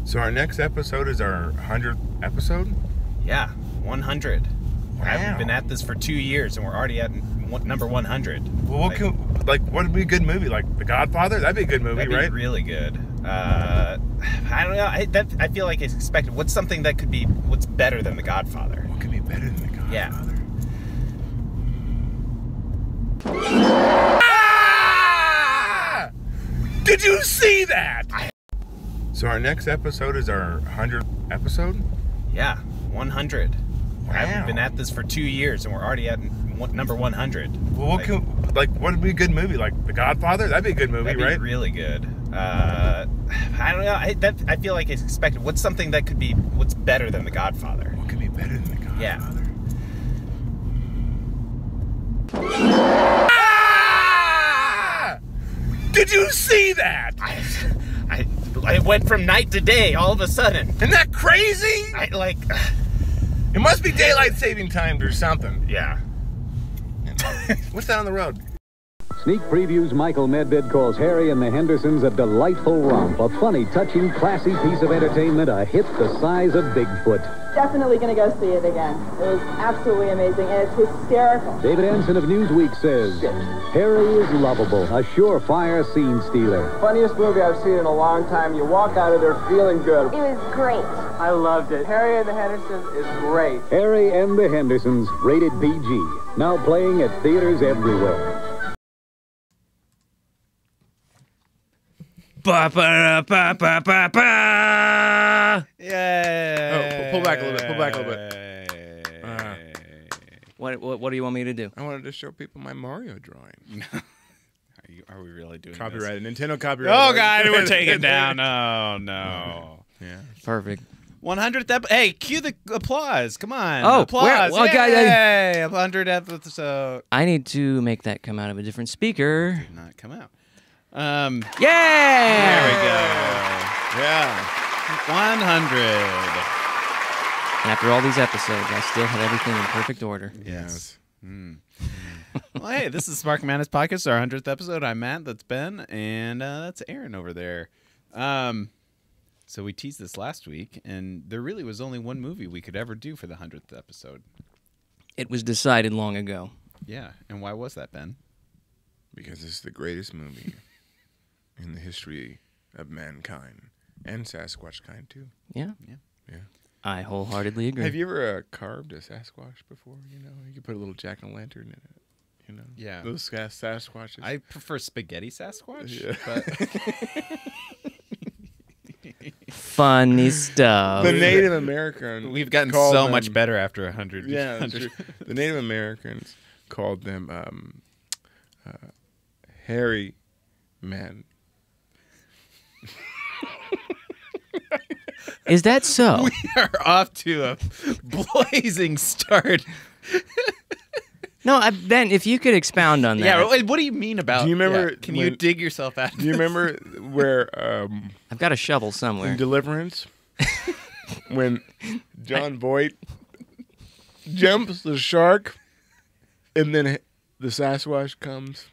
So our next episode is our 100th episode? Yeah, 100. Wow. I've been at this for 2 years, and we're already at number 100. Well, what would be a good movie? Like The Godfather? That'd be a good movie, That'd be right? really good. I don't know. I feel like it's expected. What's something that could be what's better than The Godfather? What could be better than The Godfather? Yeah. Ah! Did you see that? So our next episode is our 100th episode? Yeah, 100. Wow. I've been at this for 2 years, and we're already at number 100. Well, what would be a good movie? Like The Godfather? That'd be a good movie, That'd be right? really good. I don't know. I feel like it's expected. What's something that could be what's better than The Godfather? What could be better than The Godfather? Yeah. Ah! Did you see that? I went from night to day all of a sudden. Isn't that crazy? It must be daylight saving time or something. Yeah. What's that on the road? Sneak previews Michael Medved calls Harry and the Hendersons a delightful romp, a funny, touching, classy piece of entertainment, a hit the size of Bigfoot. Definitely going to go see it again. It was absolutely amazing, and it's hysterical. David Anson of Newsweek says, Harry is lovable, a surefire scene stealer. Funniest movie I've seen in a long time. You walk out of there feeling good. It was great. I loved it. Harry and the Hendersons is great. Harry and the Hendersons, rated PG, now playing at theaters everywhere. Ba ba ba ba ba ba. Yay! Oh, pull back a little bit. Pull back a little bit. What do you want me to do? I wanted to show people my Mario drawing. Are we really doing Copyrighted. this? Nintendo copyright. Oh, God, we're taking it down. Oh, no. Yeah. Perfect. 100th Hey, cue the applause. Come on. Oh, applause. well, Yay! 100th episode. I need to make that come out of a different speaker. Did not come out. Yeah! There we go. Yeah. 100. And after all these episodes, I still have everything in perfect order. Yes. Well, hey, this is Spark Madness Podcast, our 100th episode. I'm Matt, that's Ben, and that's Aaron over there. So we teased this last week, and there really was only one movie we could ever do for the 100th episode. It was decided long ago. Yeah, and why was that, Ben? Because it's the greatest movie in the history of mankind. And Sasquatch kind, too. Yeah? Yeah. Yeah. I wholeheartedly agree. Have you ever carved a Sasquatch before? You know, you could put a little jack-o'-lantern in it. You know? Yeah. Those Sasquatches. I prefer spaghetti Sasquatch, Yeah. but... Funny stuff. The Native American. We've gotten called so them- much better after 100. Yeah, that's true. The Native Americans called them hairy men. Is that so? We are off to a blazing start. No, Ben, if you could expound on that. Yeah, what do you mean about... Do you remember yeah, can you dig yourself out of Do you this? remember where I've got a shovel in somewhere. Deliverance when John Voight jumps the shark and then the Sasquatch comes?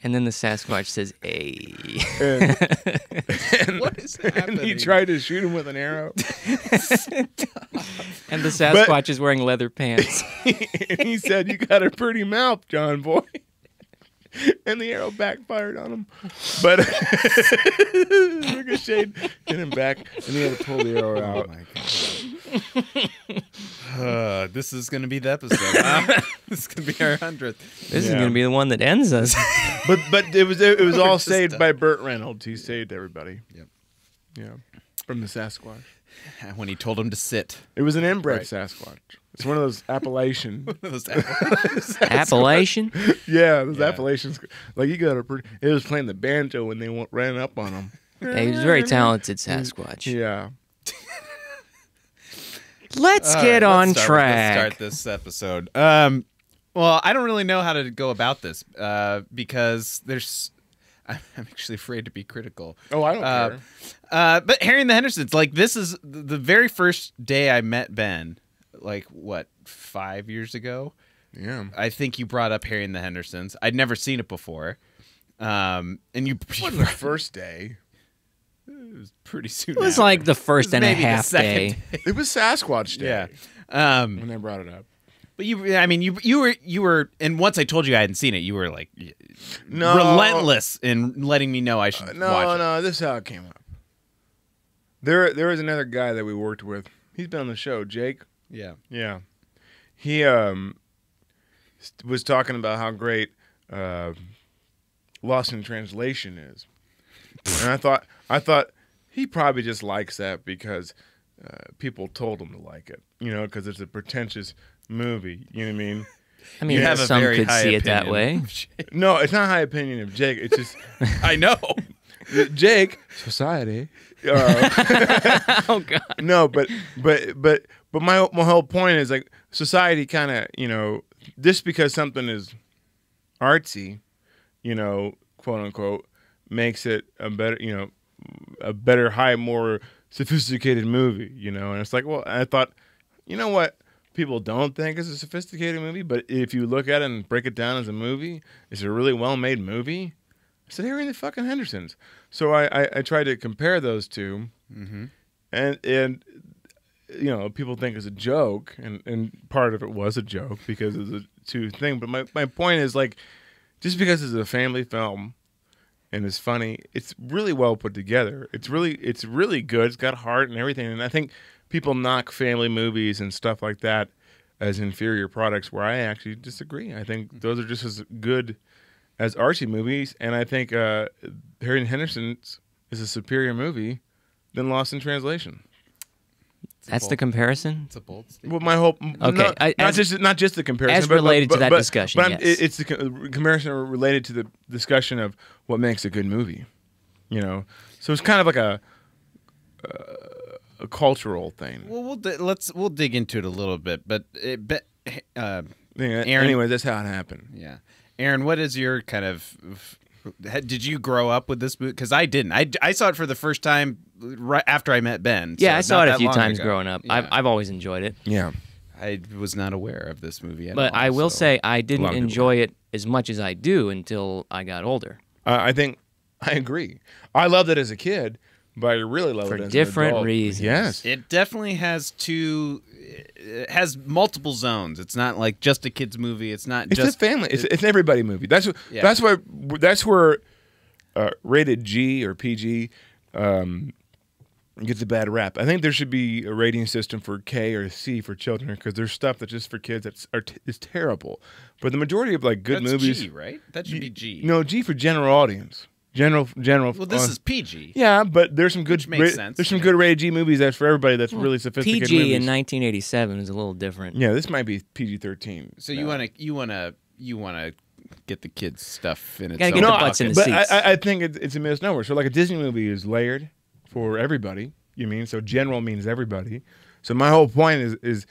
And then the Sasquatch says, "Hey." And, What is and happening? he tried to shoot him with an arrow. And the Sasquatch is wearing leather pants. And he said, "You got a pretty mouth, John Boy." And the arrow backfired on him. But ricocheted, hit him back, and he had to pull the arrow out. Oh, my God. This is going to be the episode. Huh? This is going to be our 100th. This is going to be the one that ends us. But it was all just saved by Burt Reynolds. He saved everybody. Yep. Yeah, from the Sasquatch. When he told him to sit. It was an inbred Right. Sasquatch. It's one of those Appalachian. Appellation? Yeah, those Yeah. Appalachians. Like, it was playing the banjo when they ran up on him. Yeah, he was a very talented Sasquatch. Yeah. Let's All get right, on let's track. Let's start this episode. Well, I don't really know how to go about this because I'm actually afraid to be critical. Oh, I don't care. But Harry and the Hendersons, like, this is the very first day I met Ben, like, what, 5 years ago? Yeah. I think you brought up Harry and the Hendersons. I'd never seen it before. And you It wasn't the first day. It was pretty soon. It was after. like the first and a maybe the half second day. It was Sasquatch Day. Yeah. When they brought it up. But you were, and once I told you I hadn't seen it, you were like No. relentless in letting me know I should watch it. No, this is how it came up. There was another guy that we worked with. He's been on the show, Jake. Yeah. Yeah. He was talking about how great Lost in Translation is. And I thought he probably just likes that because people told him to like it, because it's a pretentious movie. You know what I mean? I mean, You have a some very could high see it that opinion. way. No, it's not high opinion of Jake. It's just I know. Jake society. Oh God. No, but my whole point is like society kind of just because something is artsy, quote unquote, makes it a better, more sophisticated movie, and it's like, well, I thought, what people don't think is a sophisticated movie, but if you look at it and break it down as a movie, it's a really well-made movie. I said, Harry and the fucking Hendersons. So I tried to compare those two, and people think it's a joke, and part of it was a joke because of the two thing. But my point is, like, just because it's a family film and it's funny, it's really well put together. It's really good. It's got heart and everything. And I think people knock family movies and stuff like that as inferior products, where I actually disagree. I think those are just as good as Archie movies, and I think Harry and Hendersons is a superior movie than Lost in Translation. That's the comparison? It's a bold statement. Well, my hope. Okay, not just the comparison, as related to that discussion, But yes. it's the comparison related to the discussion of what makes a good movie. So it's kind of like a cultural thing. Well, we'll dig into it a little bit, but Aaron, Anyway, that's how it happened. yeah, Aaron, what is your kind of? Did you grow up with this movie? Because I didn't. I saw it for the first time right after I met Ben. Yeah, so I saw not it a that few long times ago. growing up. Yeah. I've always enjoyed it. Yeah. I was not aware of this movie at But all. I will so- say I didn't lot of people enjoy it as much as I do until I got older. I think I agree. I loved it as a kid, but I really love For it as different an adult. reasons. Yes. It definitely has it has multiple zones. It's not like just a kids movie. It's not It's just a family. It's an everybody movie. That's where rated G or PG gets a bad rap. I think there should be a rating system for K or C for children, because there's stuff that's just for kids is terrible. But the majority of like good that's movies, G, right? That should be G. No, G for general audience. General. Well, this is PG. Yeah, but there's some good makes sense. There's some good rated G movies that's for everybody. That's really sophisticated PG movies. in 1987 is a little different. Yeah, this might be PG-13. So you wanna get the kids stuff in its Gotta own get the bucket. butts in the But seats. I think it's a misnomer. So like a Disney movie is layered for everybody. So general means everybody. So my whole point is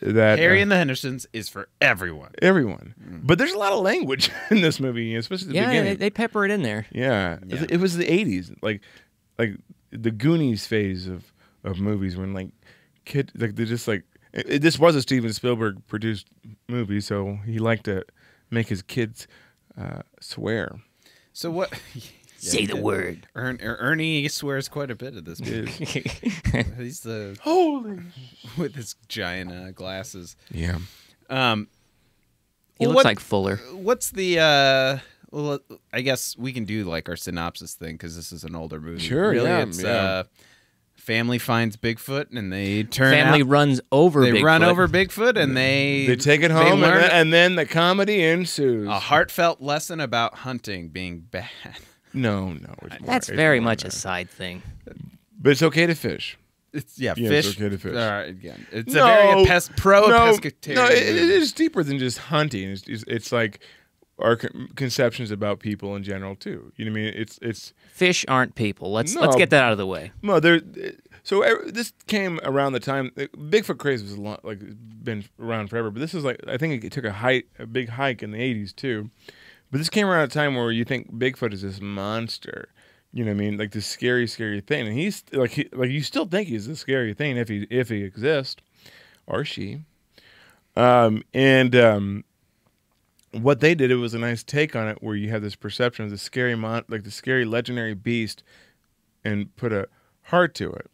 that Harry and the Hendersons is for everyone. everyone. But there's a lot of language in this movie, especially at the Yeah, beginning. they pepper it in there. Yeah. Yeah. It was the 80s, like the Goonies phase of movies when like kid like they're just like this was a Steven Spielberg produced movie, so he liked to make his kids swear. So what? Say the word. Ernie swears quite a bit at this movie. He's the Holy. with his giant glasses. Yeah. He looks like Fuller. What's the? Well, I guess we can do like our synopsis thing because this is an older movie. Sure, really, yeah, it's yeah. Family finds Bigfoot and they turn Family out, runs over They Bigfoot. run over Bigfoot and they They take it home, learn and then the comedy ensues. a heartfelt lesson about hunting being bad. No, it's more, That's it's very more much than a that. side thing. But it's okay to fish. It's Yeah, fish. it's okay to fish. All right, again, it's a very pescatarian. No, it is deeper than just hunting. It's like our conceptions about people in general too. You know what I mean? It's Fish aren't people. Let's No. get that out of the way. no there. So this came around the time Bigfoot craze was been around forever. But this is like I think it took a big hike in the '80s too. But this came around a time where you think Bigfoot is this monster. You know what I mean? Like this scary thing, and he's like you still think he's a scary thing if he exists, or she. What they did, it was a nice take on it, where you have this perception of the scary the scary legendary beast, and put a heart to it.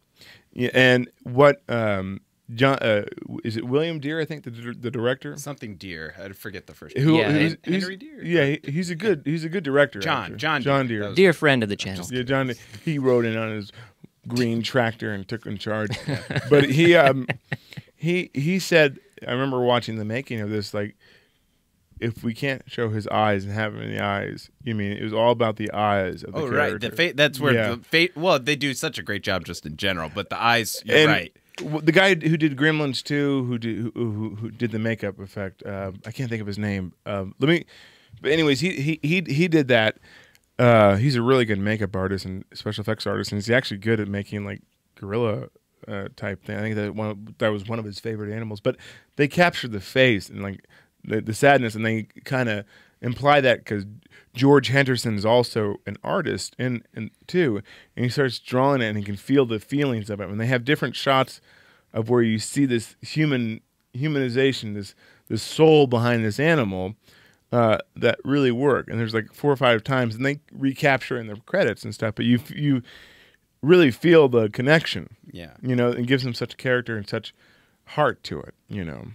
Yeah, and what John is it William Deere? I think the director. Something Deere. I forget the first. Henry Deere. Yeah, he's a good director. John Deere. Dear friend of the channel. Yeah, John. He rode in on his green tractor and took in charge. But he said, I remember watching the making of this, like, if we can't show his eyes and have him in the eyes, you mean it was all about the eyes of the character. Right. That's where the fate. Well, they do such a great job just in general, but the eyes. You're right. The guy who did Gremlins 2, who did the makeup effect, I can't think of his name. But anyways, he did that. He's a really good makeup artist and special effects artist, and he's actually good at making like gorilla type thing. I think that was one of his favorite animals. But they captured the face and like the sadness, and they kind of imply that because George Henderson is also an artist and too, and he starts drawing it, and he can feel the feelings of it. When they have different shots of where you see this humanization, this soul behind this animal, that really work. And there's like 4 or 5 times, and they recapture in the credits and stuff. But you really feel the connection. Yeah, it gives him such character and such heart to it.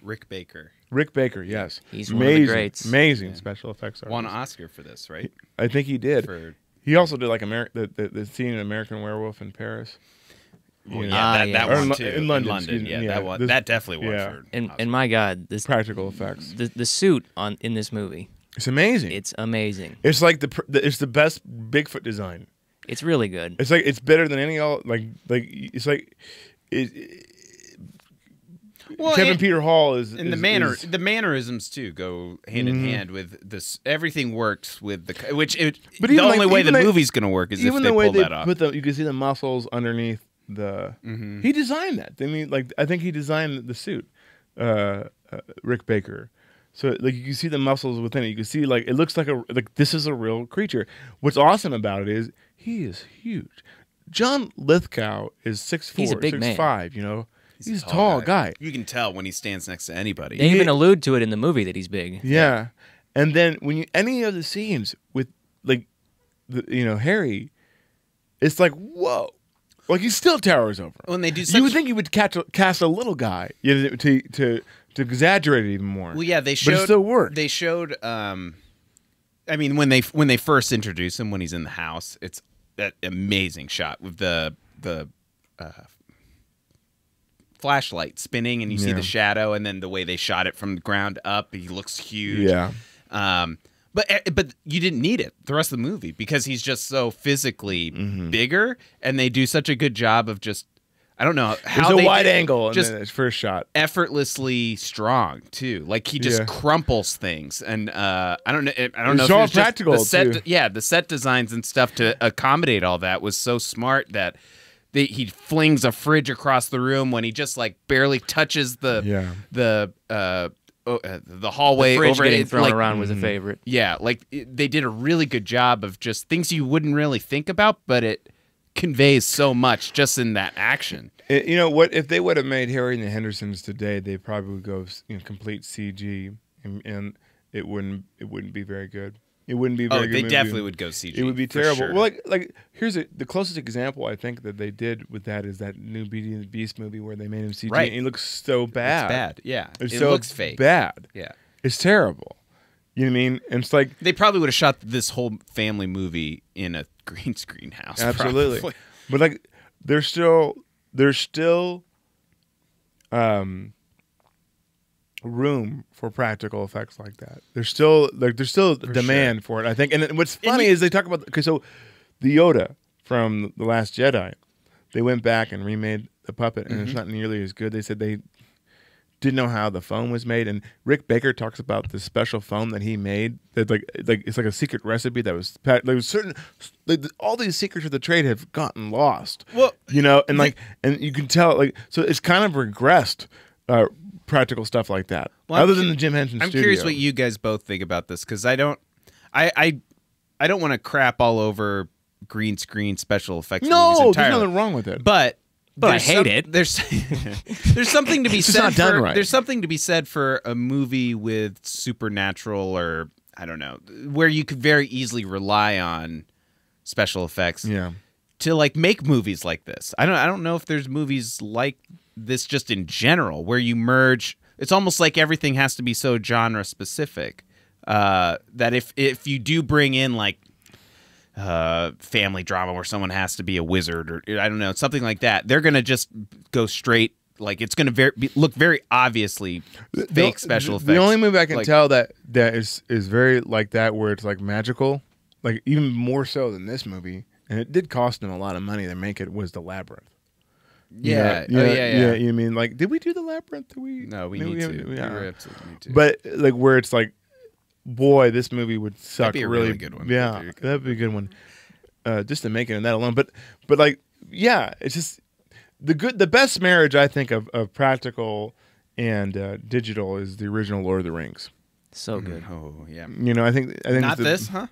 Rick Baker. Rick Baker, yes. He's one of the greats. Amazing special effects artist. Won an Oscar for this, right? I think he did. He also did like the scene in American Werewolf in Paris. That one too. In London. That definitely was. Yeah. And my God, this practical effects. The suit in this movie. It's amazing. It's amazing. It's like it's the best Bigfoot design. It's really good. It's like it's better than any it's like it. Well, Kevin Peter Hall is the mannerisms too go hand in hand with this. Everything works with the only way the movie's going to work is if they pull that off. You can see the muscles underneath the. He designed that. I mean, like I think he designed the suit, Rick Baker. So like you can see the muscles within it. You can see like it looks like this is a real creature. What's awesome about it is he is huge. John Lithgow is 6'4", He's a big 6'5", man. He's a tall guy. You can tell when he stands next to anybody. They even allude to it in the movie that he's big. Yeah. And then when any of the scenes with like Harry, it's like whoa, like he still towers over. When they do, you would think you would cast a little guy to exaggerate it even more. Well, yeah, they showed. But it still worked. They showed. I mean, when they first introduce him when he's in the house, it's that amazing shot with the flashlight spinning, and you see the shadow, and then the way they shot it from the ground up, he looks huge. Yeah. But you didn't need it the rest of the movie because he's just so physically bigger, and they do such a good job of just I don't know how there's a wide angle just in the first shot, effortlessly strong too. Like he just crumples things, and I don't know. I don't know. It's if all it was practical just the set, too. the set designs and stuff to accommodate all that was so smart that. He flings a fridge across the room when he just like barely touches the hallway. The fridge over getting thrown around was a favorite. Yeah, like they did a really good job of just things you wouldn't really think about, but it conveys so much just in that action. What if they would have made Harry and the Hendersons today? They probably would go complete CG, and it wouldn't be very good. It wouldn't be very good. They movie. definitely would go CG. It would be terrible. Sure. Well, like here's the closest example I think that they did with that is that new Beauty and the Beast movie where they made him CG. Right. And he looks so bad. It's bad. Yeah. It so looks fake. Bad. Yeah. It's terrible. You know what I mean? And it's like they probably would have shot this whole family movie in a green screen house. Absolutely. Probably. But like there's still room for practical effects like that. There's still demand for it, I think. And what's funny is they talk about so the Yoda from The Last Jedi, they went back and remade the puppet, and it's not nearly as good. They said they didn't know how the foam was made, and Rick Baker talks about the special foam that he made that like it's like a secret recipe that was there was certain all these secrets of the trade have gotten lost. Well, and you can tell so it's kind of regressed. Practical stuff like that. Well, other than the Jim Henson I'm studio. curious what you guys both think about this because I don't want to crap all over green screen special effects. No, movies there's entirely. nothing wrong with it. But I hate it. There's something to be said. Not done right. There's something to be said for a movie with supernatural or I don't know where you could very easily rely on special effects. Yeah. to like make movies like this. I don't know if there's movies like this just in general where you merge. It's almost like everything has to be so genre specific that if you do bring in like family drama where someone has to be a wizard or I don't know, something like that, they're gonna just go straight. Like it's gonna look very obviously fake special effects. The only movie I can like, tell that is very like that, where it's like magical, like even more so than this movie, and it did cost them a lot of money to make it, was The Labyrinth. Yeah. Yeah. You mean like, did we do The Labyrinth? No, we need to. We absolutely need to. But like where it's like, boy, this movie would suck. That'd be a really good one. Yeah, that'd be a good one. Just to make it in that alone. But like, yeah, it's just the best marriage I think of practical and digital is the original Lord of the Rings. So good. Oh yeah. You know, I think Not this, huh?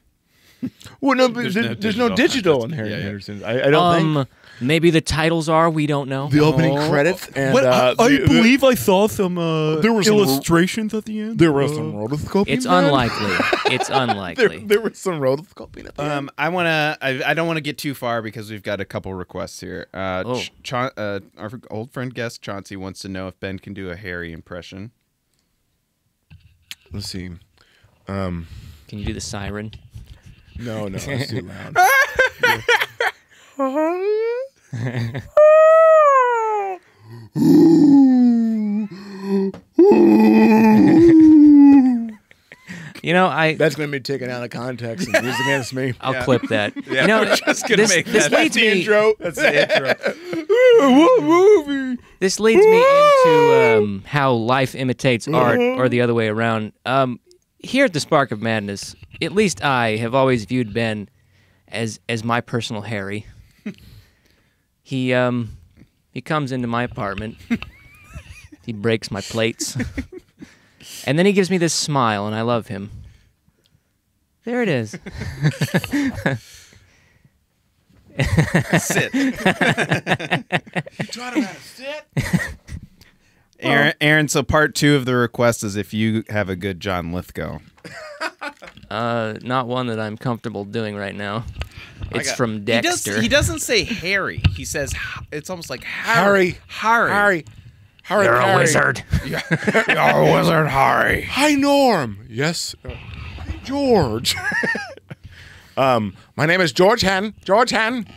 Well, no, but there's no digital in Harry Hendersons. I don't think. Maybe the titles are. We don't know. The opening credits. And, I believe I saw some there were illustrations at the end. There was some rotoscoping. It's unlikely. It's unlikely. There was some rotoscoping at the end. I don't want to get too far because we've got a couple requests here. Our old friend guest Chauncey wants to know if Ben can do a Harry impression. Let's see. Can you do the siren? No, it's too loud. You know, that's going to be taken out of context and used against me. I'll clip that. Yeah, you know, we're just gonna make this that. leads That's the me. intro. That's the intro. What movie? This leads me into how life imitates art, or the other way around. Here at the Spark of Madness, at least I have always viewed Ben as my personal Harry. He comes into my apartment. He breaks my plates. And then he gives me this smile, and I love him. There it is. Sit. You taught him how to sit? Aaron, so part 2 of the request is if you have a good John Lithgow. Not one that I'm comfortable doing right now. It's from Dexter. He doesn't say Harry. He says it's almost like Harry. Harry. You're a wizard. You're a wizard, Harry. Hi, Norm. Yes. Hi, George. My name is George Hen. George Hen.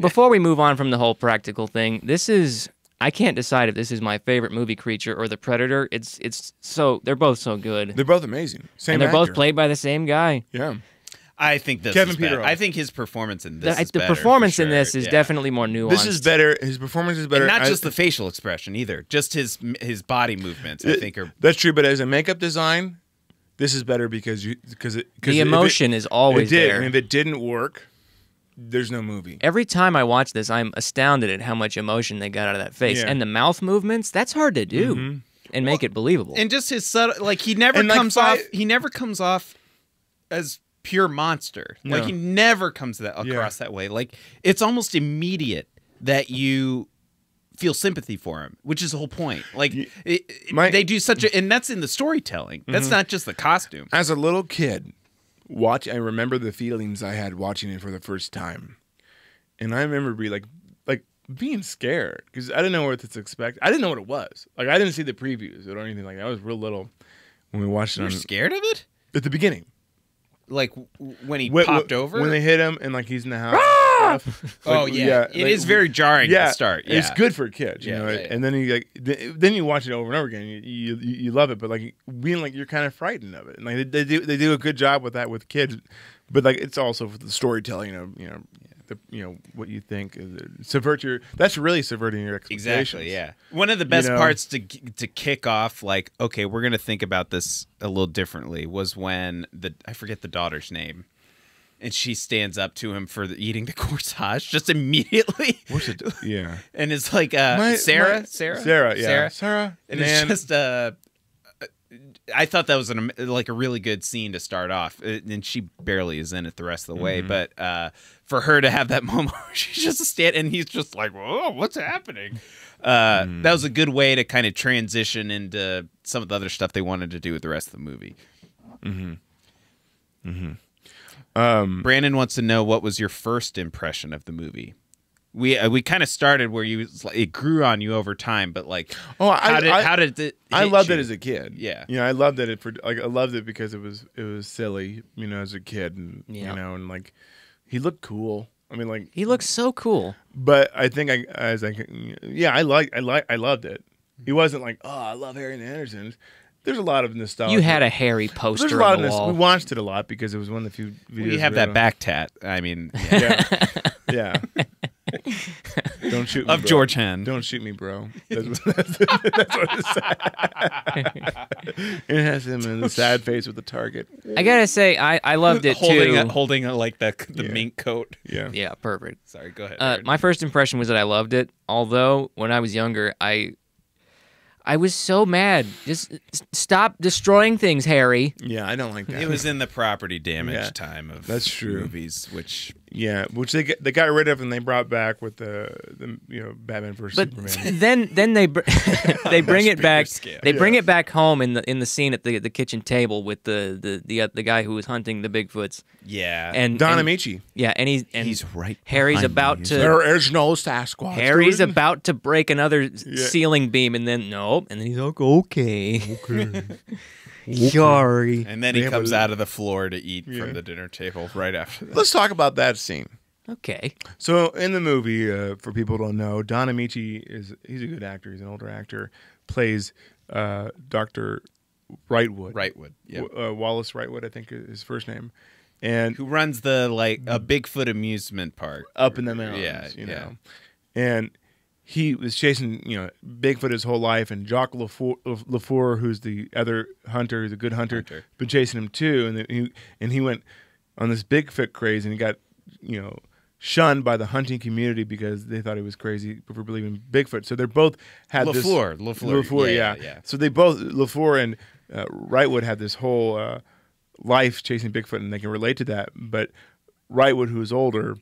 Before we move on from the whole practical thing, I can't decide if this is my favorite movie creature or The Predator. It's so they're both so good. They're both amazing. Same and they're actor. both played by the same guy. Yeah. I think this Kevin is better. Peter. I think his performance in this is The better, performance for in sure. this is definitely more nuanced. This is better. His performance is better. And not just the facial expression either. Just his body movements, I think, are... That's true, but as a makeup design, this is better because the emotion is always there. And if it didn't work, there's no movie. Every time I watch this, I'm astounded at how much emotion they got out of that face. Yeah. And the mouth movements, that's hard to do and make it believable. And just his subtle... Like, he never comes off as pure monster. No. Like, he never comes across that way. Like, it's almost immediate that you feel sympathy for him, which is the whole point. Like, they do such a... And that's in the storytelling. That's not just the costume. As a little kid, I remember the feelings I had watching it for the first time. And I remember being scared because I didn't know what to expect. I didn't know what it was. Like, I didn't see the previews or anything like that. I was real little when we watched it. You're scared of it? At the beginning. Like when he popped over? When they hit him and like he's in the house. Oh yeah. It is very jarring at the start. Yeah. It's good for kids, you know. And then then you watch it over and over again. You love it, but like being like you're kind of frightened of it. And like they do a good job with that with kids, but like it's also for the storytelling of what you think that's really subverting your expectations. Exactly. Yeah. One of the best parts to kick off, like, okay, we're gonna think about this a little differently, was when I forget the daughter's name, and she stands up to him for eating the corsage just immediately. What's it? Yeah. And it's like Sarah. Yeah. Sarah. And it's just I thought that was a really good scene to start off, and she barely is in it the rest of the way. But for her to have that moment where she's just and he's just like, "Whoa, what's happening?" That was a good way to kind of transition into some of the other stuff they wanted to do with the rest of the movie. Brandon wants to know, what was your first impression of the movie? we kind of started where it grew on you over time, but like, how did it? I hit loved you? it as a kid. Yeah. I loved it I loved it because it was silly, as a kid, and Yeah. and like he looked cool. I mean, like He looks so cool. but I think I loved it. He wasn't like, oh, I love Harry and the Hendersons. There's a lot of nostalgia. You had a Harry There's poster a lot on the of wall. we watched it a lot because it was one of the few videos. We have that back tat. I mean, Yeah. Yeah. Don't shoot me, of bro. George Hen. Don't shoot me, bro. That's what it said. It has him in the sad face with the target. I gotta say, I loved it too. holding like the mink coat. Yeah. Yeah, perfect. Sorry, go ahead. Aaron. My first impression was that I loved it. Although when I was younger, I was so mad. Just stop destroying things, Harry. Yeah, I don't like that. It was in the property damage Yeah, time of that's true. movies, which which they got rid of and they brought back with the Batman versus But Superman. then they they bring it bigger back. scale. They bring it back home in the scene at the kitchen table with the guy who was hunting the Bigfoots. yeah, And Don and- Amici. Yeah, and he's right. Harry's behind about me. to. There is no Sasquatch. Harry's dude. about to break another ceiling beam, and then nope, and then he's like, okay. Sorry. And then he comes out of the floor to eat from the dinner table right after that. Let's talk about that scene. Okay. So in the movie, for people who don't know, Don Amici he's a good actor. He's an older actor. Plays Dr. Wrightwood. Wrightwood, yeah. Wallace Wrightwood, I think is his first name. And Who runs a Bigfoot amusement park up in the mountains, Yeah, you yeah. know. And he was chasing, Bigfoot his whole life, and Jacques Lafour, who's the other hunter, who's a good hunter, been chasing him too. And he went on this Bigfoot craze, and he got, shunned by the hunting community because they thought he was crazy for believing Bigfoot. So they both had Lafour, yeah. So they both, Lafour and Wrightwood, had this whole life chasing Bigfoot, and they can relate to that. But Wrightwood, who is older,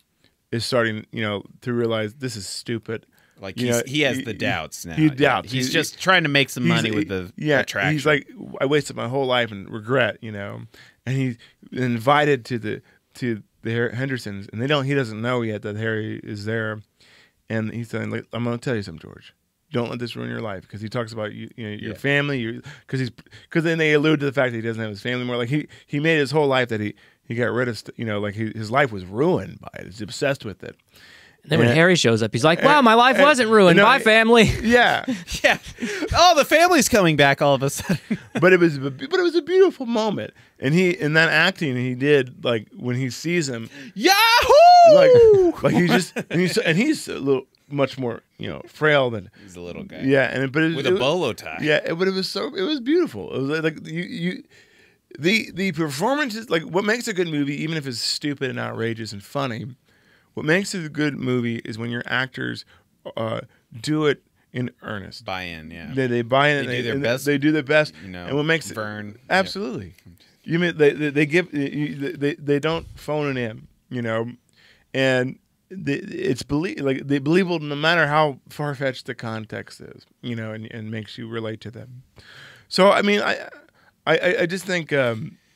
is starting, to realize this is stupid. Like he has the doubts now. He doubts. He's just trying to make some money with the attraction. He's like, I wasted my whole life and regret, And he's invited to the Hendersons, and he doesn't know yet that Harry is there, and he's saying, like, I'm going to tell you something, George. Don't let this ruin your life, because he talks about your family, because then they allude to the fact that he doesn't have his family more. Like he made his whole life that he got rid of, like his life was ruined by it. He's obsessed with it. Then when Harry shows up, he's like, wow, my life wasn't ruined. Bye, family. Yeah. yeah. Oh, the family's coming back all of a sudden. but it was a beautiful moment, and in that acting he did, like when he sees him, Yahoo! like he's just and he's a little much more frail than He's a little guy. yeah, with a bolo tie. Yeah, but it was beautiful. It was like the performances, like what makes a good movie, even if it's stupid and outrageous and funny. What makes it a good movie is when your actors do it in earnest. Buy in, yeah. They buy in. They do their best. They do their best. And what makes Vern, it absolutely. You mean they give they don't phone it in, and it's they believable no matter how far fetched the context is, and makes you relate to them. So I mean, I just think.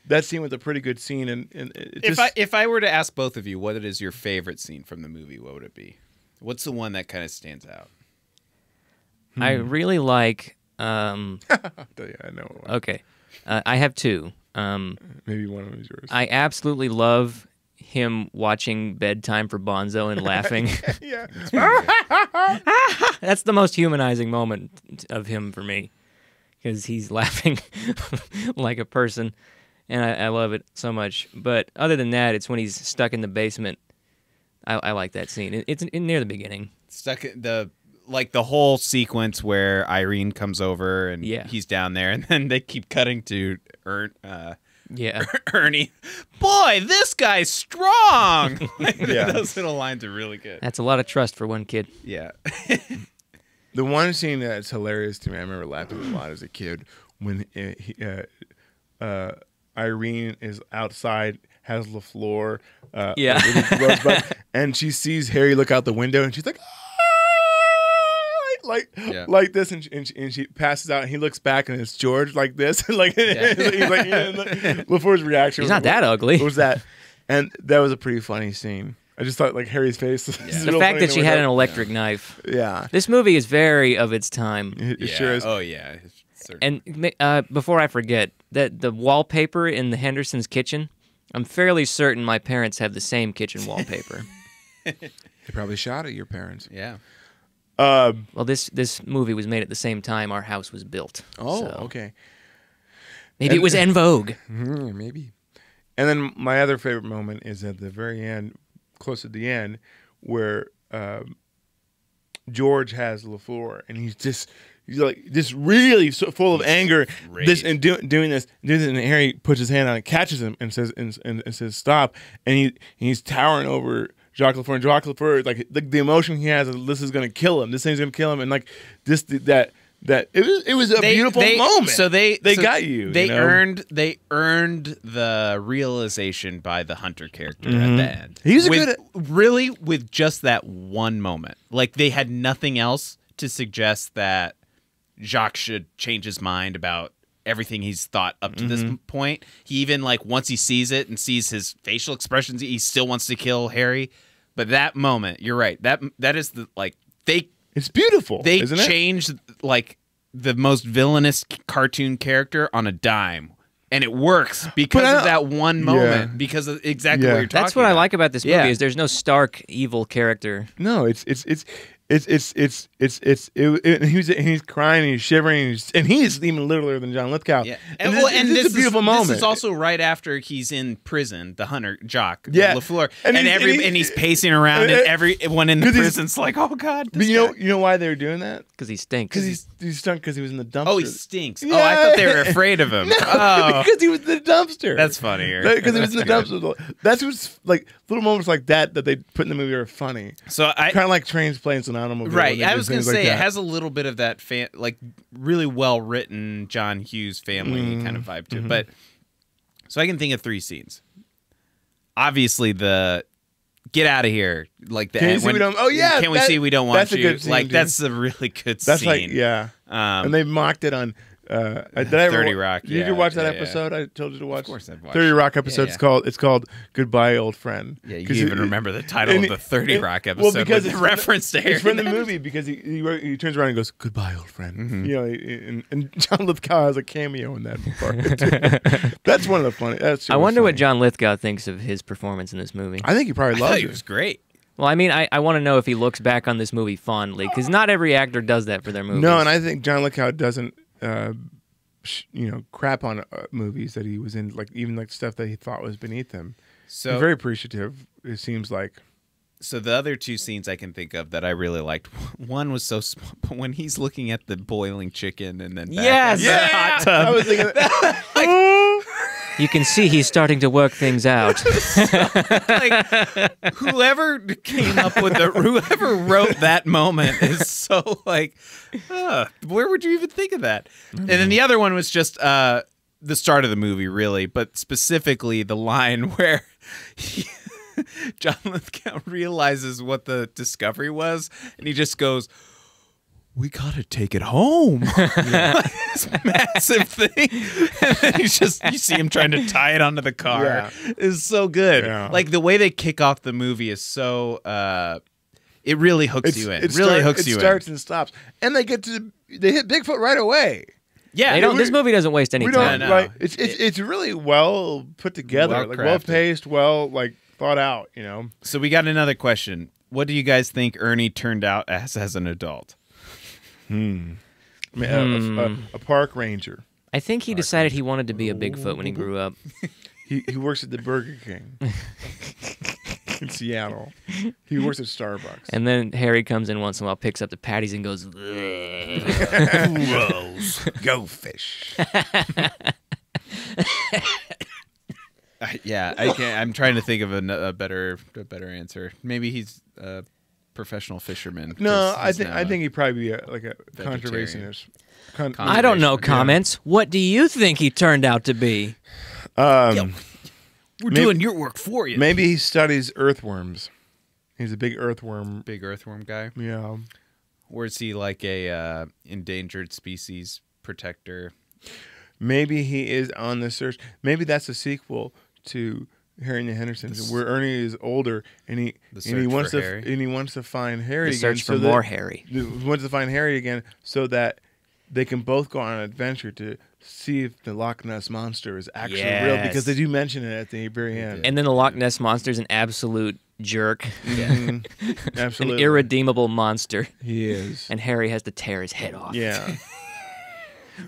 That scene was a pretty good scene, and if I were to ask both of you what is your favorite scene from the movie, what would it be? What's the one that kind of stands out? I really like. I know. Okay, I have two. Maybe one of them is yours. I absolutely love him watching Bedtime for Bonzo and laughing. Yeah, That's the most humanizing moment of him for me, because he's laughing like a person. And I love it so much. But other than that, it's when he's stuck in the basement. I like that scene. It's near the beginning. Stuck in the whole sequence where Irene comes over and he's down there, and then they keep cutting to Ernie. Boy, this guy's strong. Those little lines are really good. That's a lot of trust for one kid. Yeah. The one scene that's hilarious to me, I remember laughing a lot as a kid when Irene is outside, has LaFleur, and she sees Harry look out the window, and she's like, like this, and she passes out, and he looks back, and it's George like this, he's like, LaFleur's reaction. He's not that ugly. What was that? And that was a pretty funny scene. I just thought like Harry's face. The fact that she had an electric knife. Yeah. This movie is very of its time. It sure is. Oh yeah. Certainly. And before I forget, that the wallpaper in the Hendersons' kitchen, I'm fairly certain my parents have the same kitchen wallpaper. They probably shot at your parents. Yeah. Well, this movie was made at the same time our house was built. Oh, so okay. maybe it was en vogue. Maybe. And then my other favorite moment is at the very end, close at the end, where George has LaFleur, and he's like just really so full of anger. This and doing this, and Harry puts his hand on it, catches him, and says and says stop, and he's towering over Jacques LaFleur, and Jacques LaFleur, like the emotion he has, is this is going to kill him. This thing's going to kill him, and like this that it was a beautiful moment. So they got you. They you know? earned the realization by the Hunter character at the end. He's with just that one moment. Like they had nothing else to suggest that Jacques should change his mind about everything he's thought up to this point. He even like once he sees it and sees his facial expressions, he still wants to kill Harry. But that moment, you're right. That is the like they. It's beautiful. They isn't it? changed like the most villainous cartoon character on a dime, and it works because of that one moment. Because of exactly what you're talking. That's what about. I like about this movie is there's no stark evil character. No, he's crying and he's shivering and he's even littler than John Lithgow. Yeah, and this is a beautiful moment. This is also right after he's in prison, the Hunter Jacques, yeah, LaFleur, and he's pacing around, and everyone in the prison's like, "Oh God!" But you know why they were doing that? Because he stinks. Because he stunk because he was in the dumpster. Oh, he stinks. Yeah. Oh, I thought they were afraid of him. No, because he was in the dumpster. That's funnier. Because he was in the dumpster. That's what's like little moments like that they put in the movie are funny. So I kind of like trains, planes, and automobiles. Right. I was going to say it has a little bit of that like really well written John Hughes family kind of vibe to it. But so I can think of 3 scenes. Obviously the get out of here, like the can we see we don't want that's you? A good scene, like dude. That's a really good that's scene. Like and they mocked it on 30 Rock. Did you watch that episode? I told you to watch. Of course, I've watched 30 Rock episode. It's called Goodbye, Old Friend. Yeah, you even remember the title of the 30 Rock episode. Well, because it's reference to Harry. It's from the movie because he turns around and goes Goodbye, Old Friend. You know, and John Lithgow has a cameo in that part. That's one of the funny. I wonder what John Lithgow thinks of his performance in this movie. I think he probably loves it. He was great. Well, I mean, I want to know if he looks back on this movie fondly because not every actor does that for their movies. No, and I think John Lithgow doesn't. Crap on movies that he was in, like even like stuff that he thought was beneath him. So he's very appreciative. It seems like. So the other 2 scenes I can think of that I really liked. One was so small, but when he's looking at the boiling chicken and then back in the hot tub. I was thinking you can see he's starting to work things out. Like whoever wrote that moment is so like, where would you even think of that? And then the other one was just the start of the movie, really, but specifically the line where John Lithgow realizes what the discovery was, and he just goes, "We gotta take it home." Like this massive thing, and then you see him trying to tie it onto the car. Yeah. It's so good. Yeah. Like the way they kick off the movie is so. It really hooks you in. It starts and stops, and they hit Bigfoot right away. Yeah, they don't. This movie doesn't waste any time. Like, it's really well put together, well paced, well thought out. You know. So we got another question. What do you guys think Ernie turned out as an adult? A park ranger. I think he decided he wanted to be a Bigfoot when he grew up. He works at the Burger King in Seattle. He works at Starbucks. And then Harry comes in once in a while, picks up the patties, and goes, "Gross, go fish." Yeah, I can't. I'm trying to think of a better answer. Maybe he's a professional fisherman. No, I think he'd probably be a conservationist. I don't know. Comments. What do you think he turned out to be? We're doing your work for you. Maybe he studies earthworms. He's a big earthworm guy. Yeah. Or is he like a endangered species protector? Maybe he is on the search. Maybe that's a sequel to Harry and the Hendersons, where Ernie is older, and he wants to find Harry The again. search for more Harry. He wants to find Harry again so that they can both go on an adventure to see if the Loch Ness Monster is actually real, because they do mention it at the very end. And then the Loch Ness Monster's an absolute jerk. Absolutely. An irredeemable monster. He is. And Harry has to tear his head off. Yeah.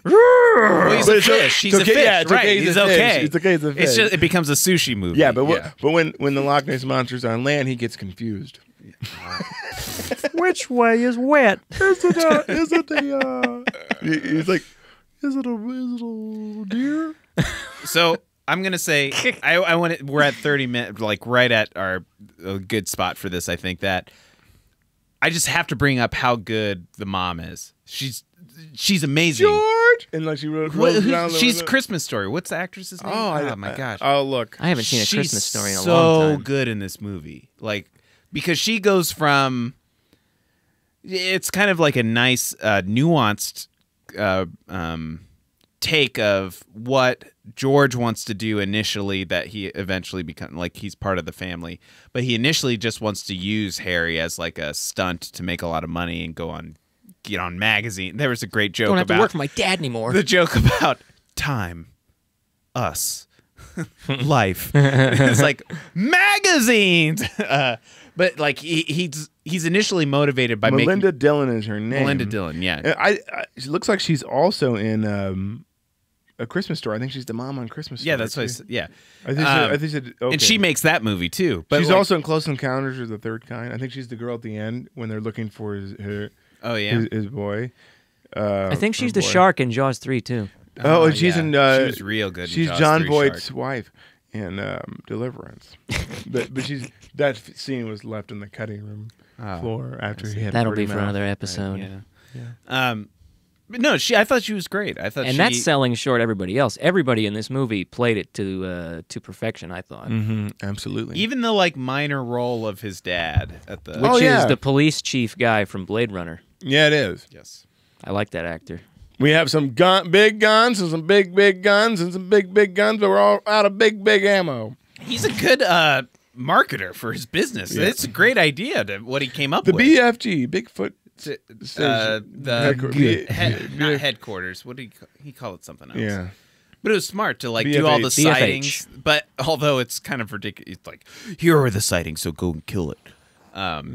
Well, he's a fish. He's a fish, yeah, it's right? okay, He's a fish. okay. It's okay. He's a fish. It's just, it becomes a sushi movie. Yeah, but when the Loch Ness Monster's on land, he gets confused. Which way is wet? Is it he's like, is it a deer? So I'm gonna say I want it. We're at 30 minutes, like right at our good spot for this. I think that I just have to bring up how good the mom is. She's amazing. George, and like she wrote. She's Christmas Story. What's the actress's name? Oh my gosh. Oh look, I haven't seen a Christmas Story in a so long time. So good in this movie, like because she goes from. It's kind of like a nice, nuanced take of what George wants to do initially, that he eventually becomes like he's part of the family, but he initially just wants to use Harry as like a stunt to make a lot of money and get on magazine. There was a great joke Don't have about to work for my dad anymore. The joke about time, us, life. It's like magazines. But like he's initially motivated by Melinda Dillon is her name. Melinda Dillon, yeah. It looks like she's also in A Christmas Story. I think she's the mom on Christmas Story. Yeah, that's what I said. Yeah. I think okay. And she makes that movie too. But she's also in Close Encounters of the Third Kind. I think she's the girl at the end when they're looking for his boy. I think she's the shark in Jaws 3 too. Oh, and she's in. She was real good. She's in Jaws John 3 Voight's Shark. wife in Deliverance. but that scene was left in the cutting room floor after he had. That'll be for another episode. Yeah. But no, I thought she was great. I thought, and that's selling short everybody else. Everybody in this movie played it to perfection. I thought, absolutely. Even the like minor role of his dad at the, which is the police chief guy from Blade Runner. Yeah, it is. Yes, I like that actor. We have some big guns and some big guns and some big guns, but we're all out of big ammo. He's a good marketer for his business. Yeah. It's a great idea what he came up with. The BFG, Bigfoot. Not headquarters. What did he call it? Something else. Yeah. But it was smart to like do all the sightings. But although it's kind of ridiculous, it's like, here are the sightings, so go and kill it. But,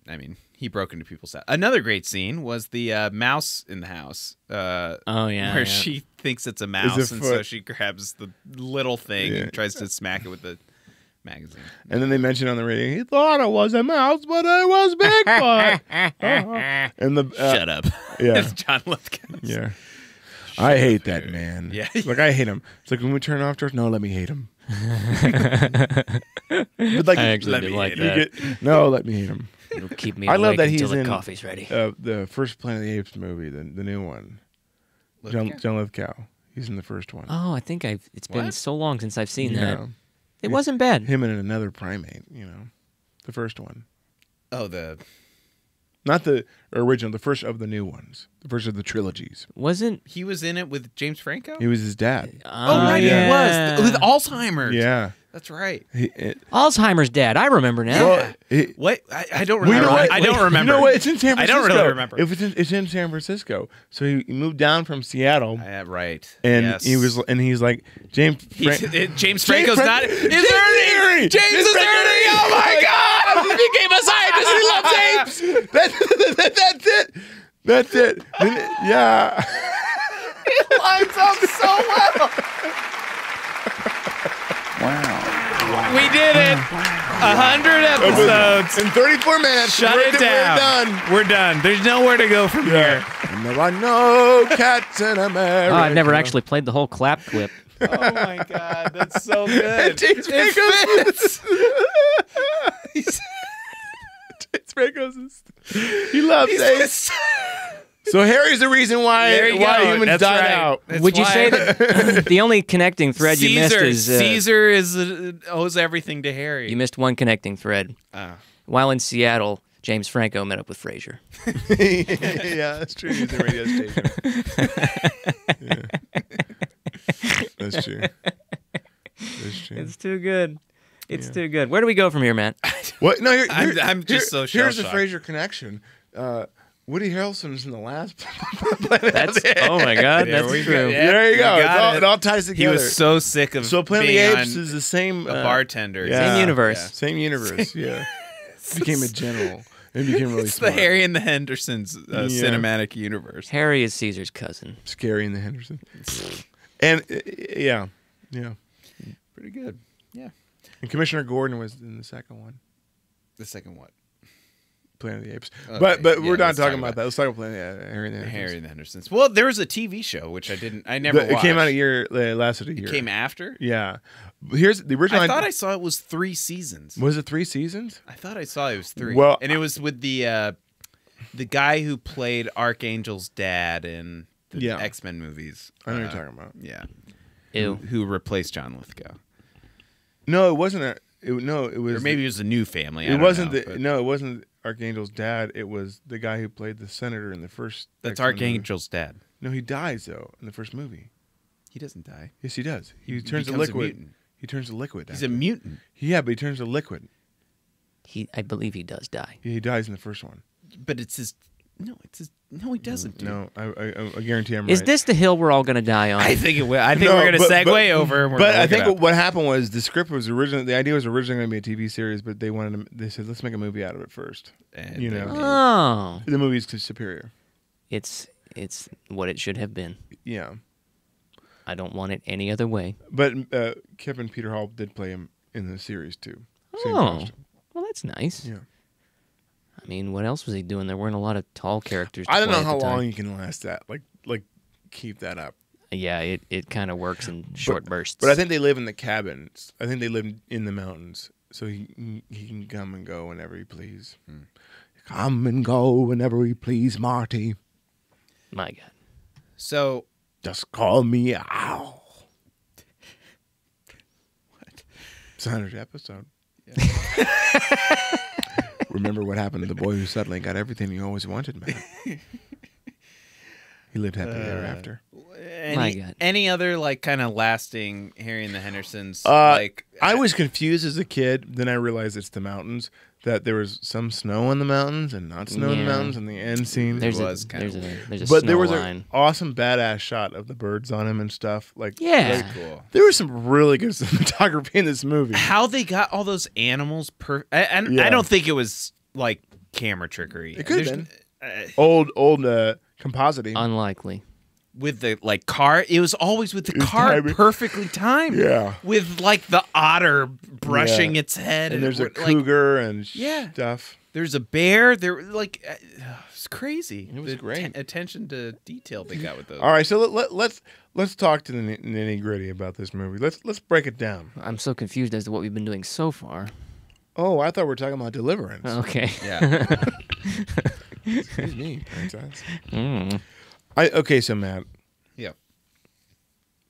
I mean, he broke into people's house. Another great scene was the mouse in the house. Where she thinks it's a mouse, and so she grabs the little thing and tries to smack it with the magazine. And then they mentioned on the radio, he thought it was a mouse, but it was Bigfoot. And the shut up. Yeah, it's John Lithgow. Yeah, I hate that man. Yeah, like I hate him. It's like when we turn off George. No, let me hate him. But like, I actually did like that. No, let me hate him. It'll keep me. I love that until he's the in coffee's ready. The first Planet of the Apes movie, the new one. John Lithgow. He's in the first one. Oh, I think it's been so long since I've seen that. It wasn't bad. Him and another primate, the first one. Oh, not the original, the first of the new ones, the first of the trilogies. He was in it with James Franco? He was his dad. Oh, right, he was with Alzheimer's. Yeah, that's right. Alzheimer's dad. I remember now. Well, what? I don't remember. I don't remember. You know what? It's in San Francisco. I don't really remember. It's in San Francisco. So he moved down from Seattle. Right. And he's like James Franco's not. Is Ernie? James is Ernie. Oh my God! He became a scientist. He loves apes. That's it. Yeah. It lines up so well. Wow. We did it. 100 episodes. In 34 minutes. Shut it down. We're done. There's nowhere to go from here. And there are no cats in America. Oh, I've never actually played the whole clap clip. Oh my God, that's so good. James Franco's. James Franco's. He loves apes. So Harry's the reason why humans died out. That's Would you say that the only connecting thread you missed is Caesar owes everything to Harry? You missed one connecting thread. While in Seattle, James Franco met up with Frasier. Yeah, that's true. He's a radio station. Yeah. That's true. It's too good. It's too good. Where do we go from here, Matt? What? No, I'm just so Here's the shell-shocked. Fraser connection. Woody Harrelson's in the last. That's oh my God, There that's we true. go. Yeah. There you go. got It all ties He together. was so sick of So Planet of the being Apes on is the same a bartender. yeah. Same universe. Same universe. Yeah. Became a general. And became really It's smart. the Harry and the Hendersons cinematic universe. Harry is Caesar's cousin. Scary and the Henderson. And yeah. Pretty good. Yeah. And Commissioner Gordon was in the second one, The second what? Planet of the Apes. Okay, But yeah, we're not let's talking talk about that. Let's talk about Harry and the Hendersons. Harry and the Hendersons. Well, there was a TV show which I never watched. It came out a year. Lasted a year. It came after? Yeah. Here's the original. I thought I saw it was 3 seasons. Was it 3 seasons? I thought I saw it was 3. Well, and it was with the guy who played Archangel's dad in the Yeah. X-Men movies. I know what you're talking about. Yeah. Ew. Who replaced John Lithgow. No, it wasn't. It was. Or maybe it was a new family. I it don't wasn't. know, but No, it wasn't Archangel's dad. It was the guy who played the senator in the first. That's X-Men movie. Archangel's dad. No, he dies though in the first movie. He doesn't die. Yes, he does. He turns to becomes a liquid. mutant. He turns to liquid. He's a mutant. Yeah, but he turns to liquid. I believe he does die. He dies in the first one. But it's his... No, it's his... No, he doesn't. Dude. No, I guarantee I'm Is right. this the hill we're all going to die on? I think it will. I think No, we're going to but- segue over. And we're But gonna I look think it up. what happened was the script was originally. The idea was originally going to be a TV series, but they said let's make a movie out of it first. And You they know, did. Oh, the movie's superior. it's what it should have been. Yeah, I don't want it any other way. but Kevin Peter Hall did play him in the series too. Same Oh, costume. well, that's nice. Yeah. I mean, what else was he doing? There weren't a lot of tall characters. To I don't play know at how the time. long you can last that. Like keep that up. Yeah, it kind of works in short bursts. But I think they live in the cabins. I think they live in the mountains, so he can come and go whenever he please. Come and go whenever he please, Marty. My God. So... Just call me Ow. What? It's a 100th episode. Remember what happened to the boy who suddenly got everything he always wanted, man. He lived happily ever after. My God. Any other like kind of lasting Harry and the Hendersons? I was confused as a kid. Then I realized it's the mountains. That there was some snow in the mountains and not snow in the Yeah. mountains in the end scene. There's was a kinda there's a weird. there's a But snow there was line. an awesome badass shot of the birds on him and stuff. Like Yeah. like, cool. there was some really good cinematography in this movie. How they got all those animals and Yeah. I don't think it was like camera trickery. It could have There's- been old compositing. Unlikely. with the like car. It was always with the It's car timing. perfectly timed. Yeah. with like the otter brushing Yeah. its head, and there's a like, cougar and Yeah. stuff. There's a bear. There, like, it's crazy. It was The great. attention to detail they got with those. All right, so let's talk to the nitty gritty about this movie. Let's break it down. I'm so confused as to what we've been doing so far. Oh, I thought we were talking about Deliverance. Okay. Yeah. Excuse me, princess. Mm. Okay, so Matt, Yeah.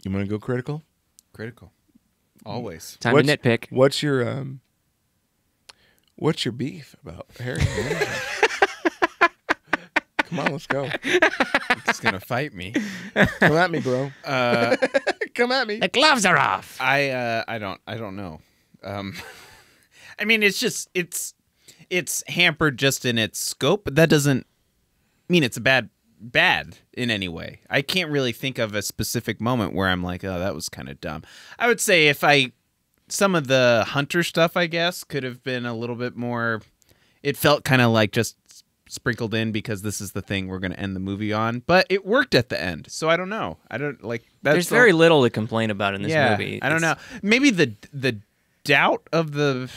you want to go critical? Critical. Always. Time What's- to nitpick. What's your beef about Harry? Come on, let's go. It's gonna fight me. Come at me, bro. Come at me. The gloves are off. I don't know. I mean, it's hampered just in its scope, but that doesn't mean it's a bad in any way. I can't really think of a specific moment where I'm like, oh, that was kind of dumb. I would say some of the Hunter stuff, I guess, could have been a little bit more. It felt kind of like just sprinkled in because this is the thing we're going to end the movie on, but it worked at the end. So I don't know. I don't like. There's very little to complain about in this movie. I don't know. Maybe the doubt of the.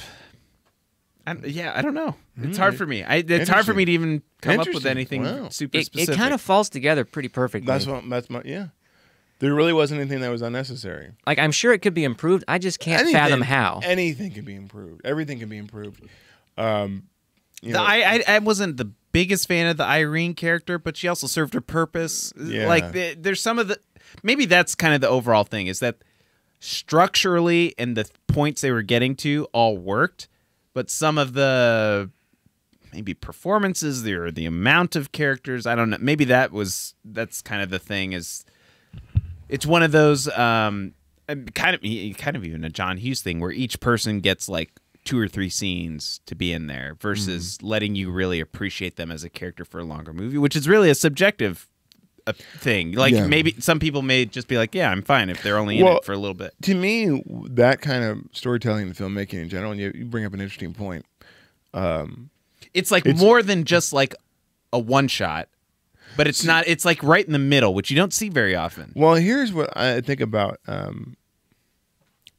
I don't know. It's hard for me. It's hard for me to even come up with Interesting. anything Wow. super It specific. kind of falls together pretty perfectly. That's my yeah. There really wasn't anything that was unnecessary. Like, I'm sure it could be improved. I just can't fathom how. Anything can be improved. Everything can be improved. You know, I wasn't the biggest fan of the Irene character, but she also served her purpose. Yeah. Like there's some of the maybe that's kind of the overall thing is that structurally and the points they were getting to all worked, but some of the maybe performances or the amount of characters, I don't know. Maybe that's kind of the thing is it's one of those kind of even a John Hughes thing where each person gets like 2 or 3 scenes to be in there versus letting you really appreciate them as a character for a longer movie, which is really a subjective thing. Like maybe some people may just be like, yeah, I'm fine if they're only in it for a little bit. To me, that kind of storytelling and filmmaking in general, and you bring up an interesting point. It's like more than just like a one shot, but it's not. It's like right in the middle, which you don't see very often. Well, here's what I think about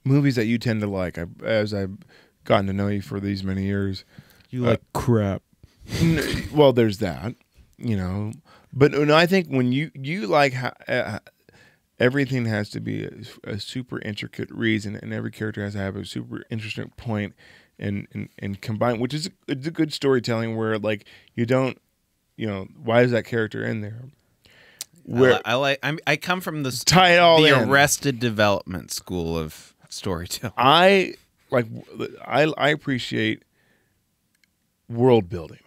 movies that you tend to like. As I've gotten to know you for these many years, You like crap. Well, there's that, But no, I think when you like everything has to be a super intricate reason, and every character has to have a super interesting point, and combine, which is it's a good storytelling where like you don't, why is that character in there? Where I come from the tie it all in. Arrested Development school of storytelling. I appreciate world building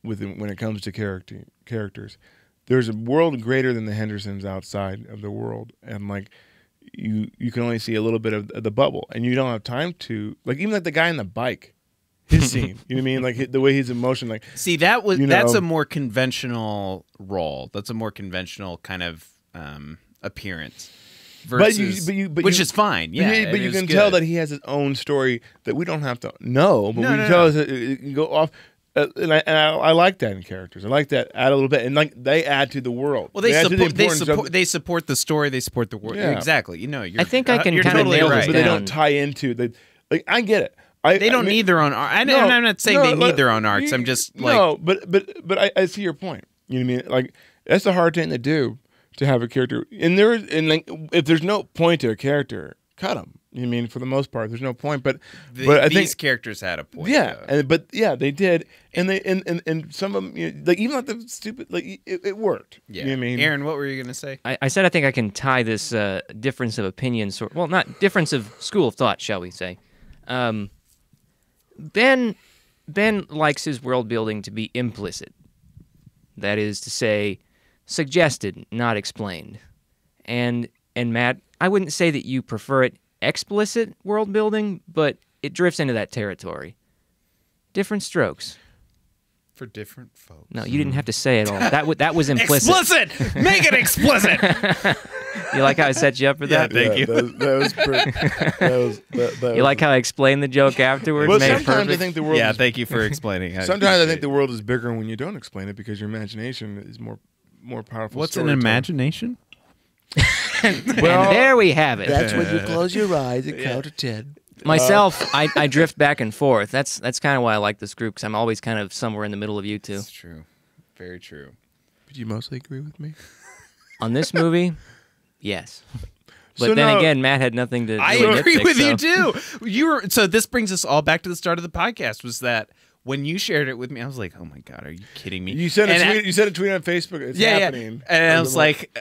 when it comes to characters. There's a world greater than the Hendersons outside of the world, and like you can only see a little bit of the bubble, and you don't have time to even like the guy on the bike, his scene. You know what I mean? Like the way he's in motion. Like see that's a more conventional role. That's a more conventional kind of appearance. Versus, which is fine, yeah. But you can tell that he has his own story that we don't have to know, but we can tell us that it can go off. And I like that in characters. I like that add a little bit, and like they add to the world. Well, they support the story. They support the world. Yeah. Exactly. I think I can kind of nail this but they don't tie into the. Like I get it. They don't need their own art. I'm not saying they need their own arcs. I'm just like no, but I see your point. You know what I mean? Like that's a hard thing to do, to have a character. And if there's no point to a character, cut them. You know what I mean? For the most part, there's no point. But I think these characters had a point. Yeah, they did, and they and some of them even like the stupid it worked. Yeah, you know what I mean? Aaron, what were you gonna say? I said I think I can tie this difference of opinion, not difference of school of thought, shall we say? Ben likes his world building to be implicit. That is to say, suggested, not explained. And Matt, I wouldn't say that you prefer it explicit world building, but it drifts into that territory. Different strokes for different folks. No, you didn't have to say it all. That was implicit. Explicit. Make it explicit. You like how I set you up for that? Yeah, thank you. That was you like how I explained the joke afterwards? Well, made it sometimes I perfect? think the world. Yeah, thank you for explaining. Sometimes I think the world is bigger when you don't explain it because your imagination is more powerful. What's an imagination? And there we have it. That's when you close your eyes and count to 10. Myself, I drift back and forth. That's kind of why I like this group, because I'm always kind of somewhere in the middle of you two. That's true. Very true. Would you mostly agree with me? On this movie, yes. But then again, Matt had nothing to. I really agree nitpick, with so. you too. So this brings us all back to the start of the podcast. Was that when you shared it with me? I was like, "Oh my god, are you kidding me?" You said a tweet on Facebook. It's happening. Yeah. And I was like,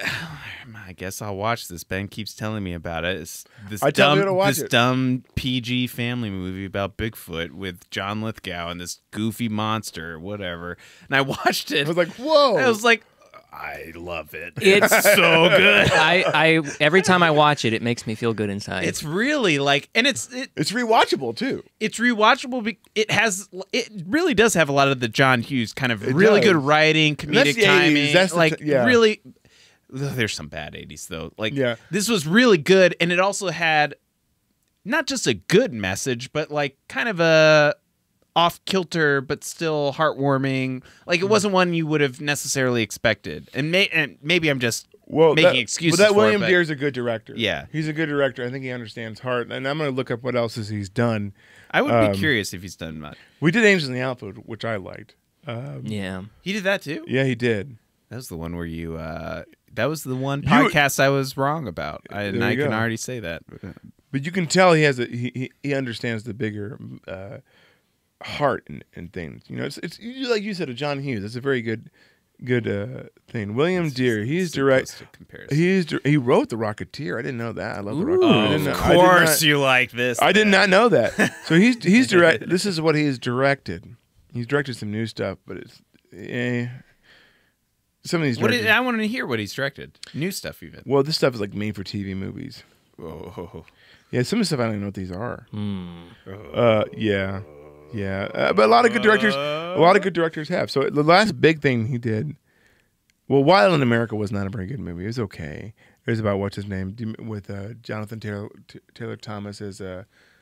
I guess I'll watch this. Ben keeps telling me about it. It's this dumb PG family movie about Bigfoot with John Lithgow and this goofy monster, whatever. And I watched it. I was like, whoa. I was like, I love it. It's so good. I every time I watch it, it makes me feel good inside. It's really like, and it's rewatchable too. It's rewatchable. It really does have a lot of the John Hughes kind of really good writing, comedic timing. Really. There's some bad 80s though. This was really good, and it also had not just a good message, but like kind of a off kilter, but still heartwarming. Like it wasn't one you would have necessarily expected. And maybe I'm just making excuses. But William Deere is a good director. Yeah, he's a good director. I think he understands heart. And I'm going to look up what else he's done. I would be curious if he's done much. We did Angels in the Outfield, which I liked. Yeah, he did that too. Yeah, he did. That was the one where you. That was the one podcast I was wrong about. I can already say that. But you can tell he understands the bigger heart and things. It's like you said, a John Hughes. That's a very good thing. William Deere. He wrote The Rocketeer. I didn't know that. I love The Rocketeer. Of course, you like this. I did not know that. So he's direct. This is what he's directed. He's directed some new stuff, but it's. Some of these. I want to hear what he's directed. New stuff, even. Well, this stuff is like made for TV movies. Oh. Yeah, some of the stuff I don't even know what these are. Yeah. But a lot of good directors have. So the last big thing he did, well, Wild in America was not a very good movie. It was okay. It was about what's his name with Jonathan Taylor Thomas as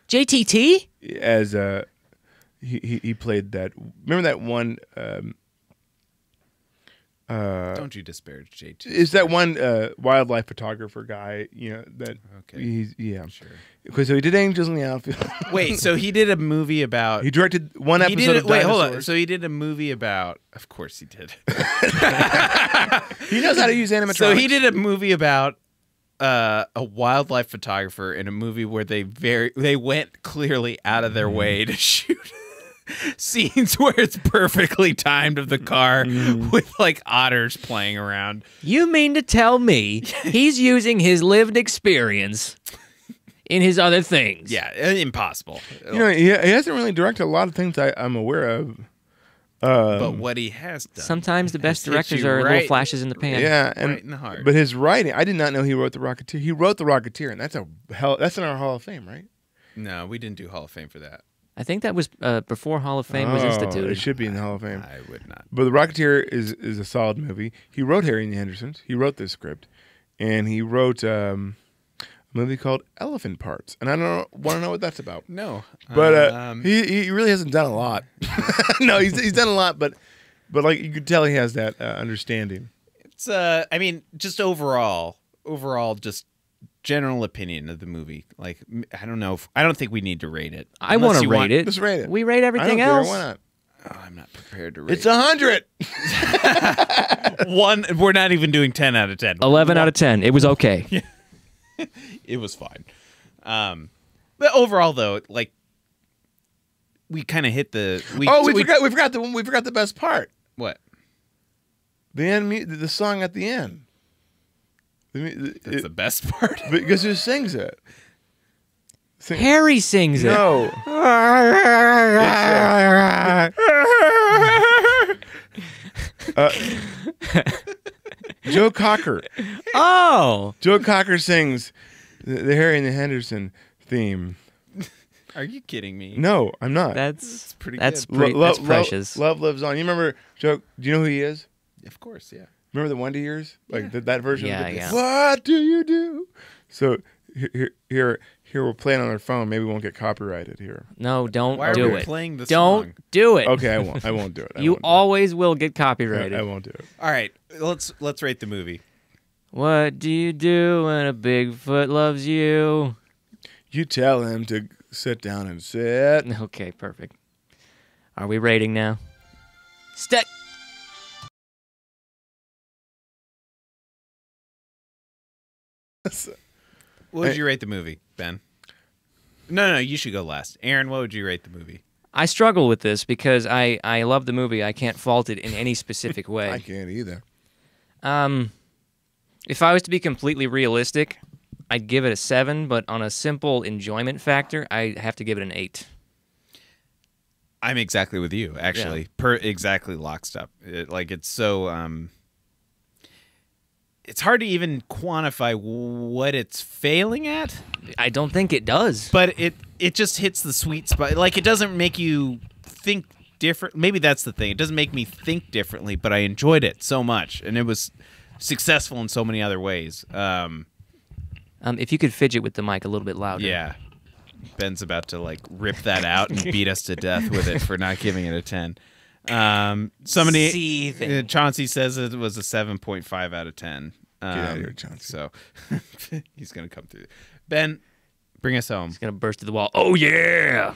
JTT? He played that. Remember that one? Don't you disparage JT? Is that one wildlife photographer guy? You know that. Okay. Sure. Okay, so he did Angels in the Outfield. Wait, so he did a movie about. He directed one episode of Wait, hold on. Dinosaurs. So he did a movie about. Of course he did. He knows how to use animatronics. So he did a movie about a wildlife photographer in a movie where they went clearly out of their way to shoot scenes where it's perfectly timed of the car with like otters playing around. You mean to tell me he's using his lived experience in his other things? Yeah, impossible. You know, he hasn't really directed a lot of things I'm aware of. But what he has done. Sometimes the best has hit directors you are right- little flashes in the pan. Yeah, and right in the heart. but his writing, I did not know he wrote The Rocketeer. He wrote The Rocketeer, and that's in our Hall of Fame, right? No, we didn't do Hall of Fame for that. I think that was before Hall of Fame was instituted. It should be in the Hall of Fame. I would not. But The Rocketeer is a solid movie. He wrote Harry and the Hendersons. He wrote this script, and he wrote a movie called Elephant Parts. And I don't want to know what that's about. No, But he really hasn't done a lot. No, he's done a lot, but like you could tell he has that understanding. it's I mean, just overall, just general opinion of the movie. Like, I don't know. I don't think we need to rate it. I want to rate it. Let's rate it. We rate everything I don't else. care. Why not? Oh, I'm not prepared to rate. It's 100. one. We're not even doing 10 out of 10. 11 out of 10. It was okay. It was fine. But overall, though, like we kind of hit the. We forgot the best part. What? The end, the song at the end. That's the best part. Because who sings it? Harry sings it. No. Joe Cocker. Oh. Joe Cocker sings the Harry and the Henderson theme. Are you kidding me? No, I'm not. That's pretty that's good. that's precious. Love lives on. You remember Joe? Do you know who he is? Of course, yeah. Remember the Wonder Years? Like that version? Yeah, of the, yeah. What do you do? So here we're playing on our phone. Maybe we won't get copyrighted here. No, don't Why are do we it. playing the Don't song? do it. Okay, I won't. I won't do it. I You won't do always will get it. copyrighted. I won't do it. All right, let's rate the movie. What do you do when a Bigfoot loves you? You tell him to sit down and sit. Okay, perfect. Are we rating now? Step. What would you rate the movie, Ben? No, you should go last. Aaron, what would you rate the movie? I struggle with this because I love the movie. I can't fault it in any specific I way. can't either. If I was to be completely realistic, I'd give it a 7, but on a simple enjoyment factor, I have to give it an 8. I'm exactly with you, actually. Exactly lockstep. It's so it's hard to even quantify what it's failing at, I don't think it does. but it just hits the sweet spot. Like, it doesn't make you think different. Maybe that's the thing. It doesn't make me think differently, but I enjoyed it so much, and it was successful in so many other ways. If you could fidget with the mic a little bit louder. Yeah. Ben's about to like rip that out and beat us to death with it for not giving it a 10. Somebody Seething. Chauncey says it was a 7.5 out of 10. Get out of here, Chauncey. So he's gonna come through. Ben, bring us home. It's going to burst through the wall. Oh, yeah!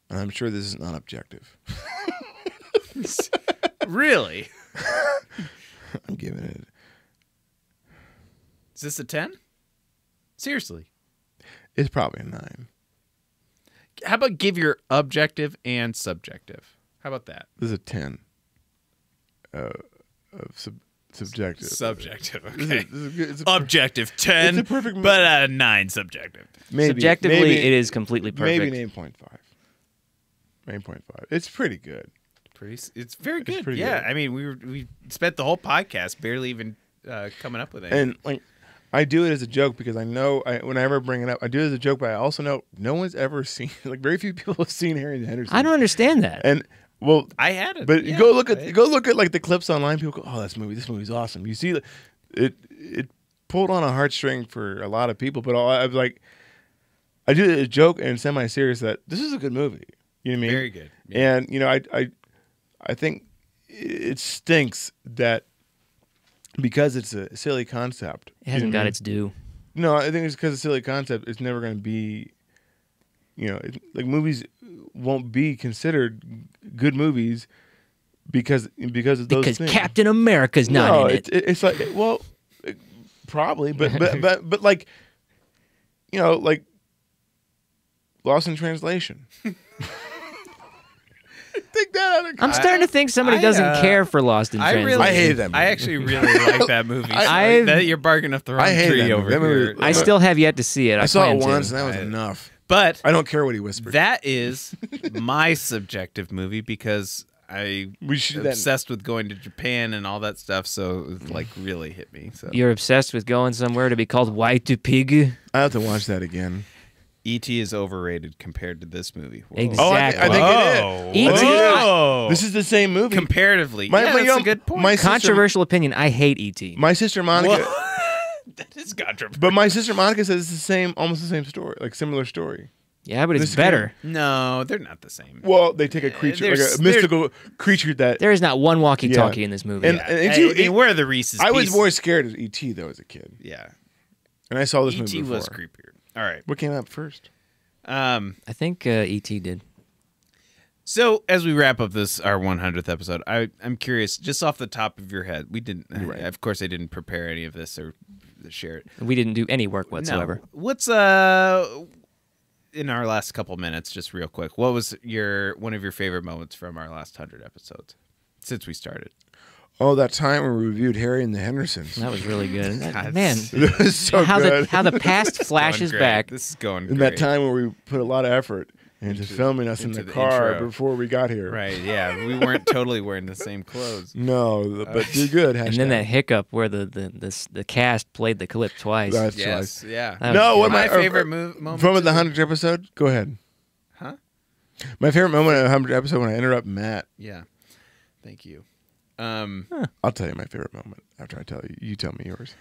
And I'm sure this is not objective. Really? I'm giving it. Is this a 10? Seriously. It's probably a 9. How about give your objective and subjective? How about that? This is a 10. Subjective. Subjective. This Okay. is good. It's Objective 10, It's a perfect but a 9 subjective. Subjectively, it is completely perfect. Maybe an 8.5. 8.5. It's pretty good. It's very good. pretty Yeah, good. I mean, we spent the whole podcast barely even coming up with it. And like, I do it as a joke because I know when I ever bring it up, I do it as a joke, but I also know no one's ever seen, like very few people have seen Harry and the Hendersons. I don't understand that. And well, I had it, but yeah, go look at like the clips online. People go, "Oh, this movie's awesome." You see, it pulled on a heartstring for a lot of people. But I was like, I do it as a joke and semi-serious that this is a good movie. You know what I mean? Very good. Yeah. And you know, I think it stinks that because it's a silly concept, It hasn't got know? its due. No, I think it's because it's a silly concept. It's never going to be, you know, like movies won't be considered good movies because of those Because things. Captain America's not in it. It's like, well, probably, but like, you know, like Lost in Translation. Take that out of I'm starting to think somebody doesn't care for Lost in Translation. I hated that movie. I actually really like that movie. You're barking up the wrong I hate tree that over movie. That here. movie- I still have yet to see it. I saw it plan to. once, and that was enough. But I don't care what he whispered. that is my subjective movie because I We should obsessed with going to Japan and all that stuff, so it like really hit me. So You're obsessed with going somewhere to be called White to Pig. I have to watch that again. E.T. is overrated compared to this movie. Whoa. Exactly. Oh, I think it is. E.T. I think it is. Whoa. This is the same movie. Comparatively, My- yeah, my- that's a good point. my sister- Controversial opinion. I hate E.T. My sister Monica, that is controversial. but my sister Monica says it's the same, almost the same story, like similar story. Yeah, but it's This better. No, they're not the same. Well, they take a creature, like there's- a mystical creature that. There is not one walkie-talkie Yeah. in this movie. And, I mean, where are the Reese's I was Pieces? more scared of E.T. though as a kid, Yeah, and I saw this E.T. movie before. was creepier. All right. What came out first? I think E.T. did. So as we wrap up this our 100th episode, I'm curious, just off the top of your head, we didn't. Right. Of course, I didn't prepare any of this or share it. We didn't do any work whatsoever. No. What's in our last couple minutes, just real quick? What was one of your favorite moments from our last 100 episodes since we started? Oh, that time when we reviewed Harry and the Hendersons. That was really good. God, Man, It was so how good. the past flashes Going great. back. This is going in great. that time where we put a lot of effort into filming us in into the the car intro. before we got here. Right? Yeah, we weren't totally wearing the same clothes. No, but do good. And then hashtag. that hiccup where the cast played the clip twice. That's Yes, right. yeah. That was No, good. what My my favorite moment from the too. 100th episode. Go ahead. Huh? My favorite moment of the 100th episode when I interrupt Matt. Yeah. Thank you. I'll tell you my favorite moment after I tell you. You tell me yours.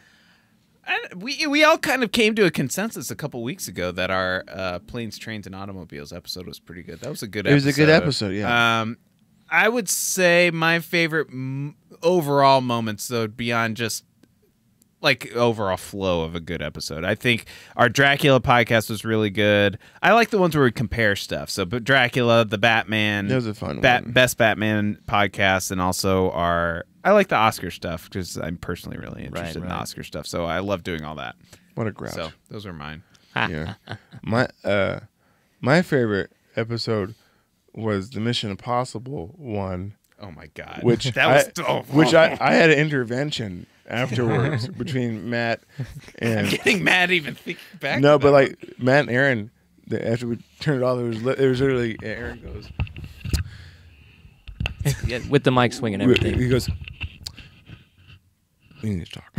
And we all kind of came to a consensus a couple weeks ago that our planes, trains, and automobiles episode was pretty good. That was a good. It was a good episode, yeah. I would say my favorite overall moments, though, beyond just like overall flow of a good episode. I think our Dracula podcast was really good. I like the ones where we compare stuff. So, but Dracula, the Batman, That was a fun one. Best Batman podcast, and also I like the Oscar stuff because I'm personally really interested in the right. Oscar stuff. So I love doing all that. What a grouch. So those are mine. Yeah. My favorite episode was the Mission Impossible one, Oh my god, which I had an intervention afterwards between Matt and getting mad even thinking back. no, to but that like Matt and Aaron. After we turned it off, it was literally Aaron goes. Yeah, with the mic swinging and everything. He goes. We need to talk.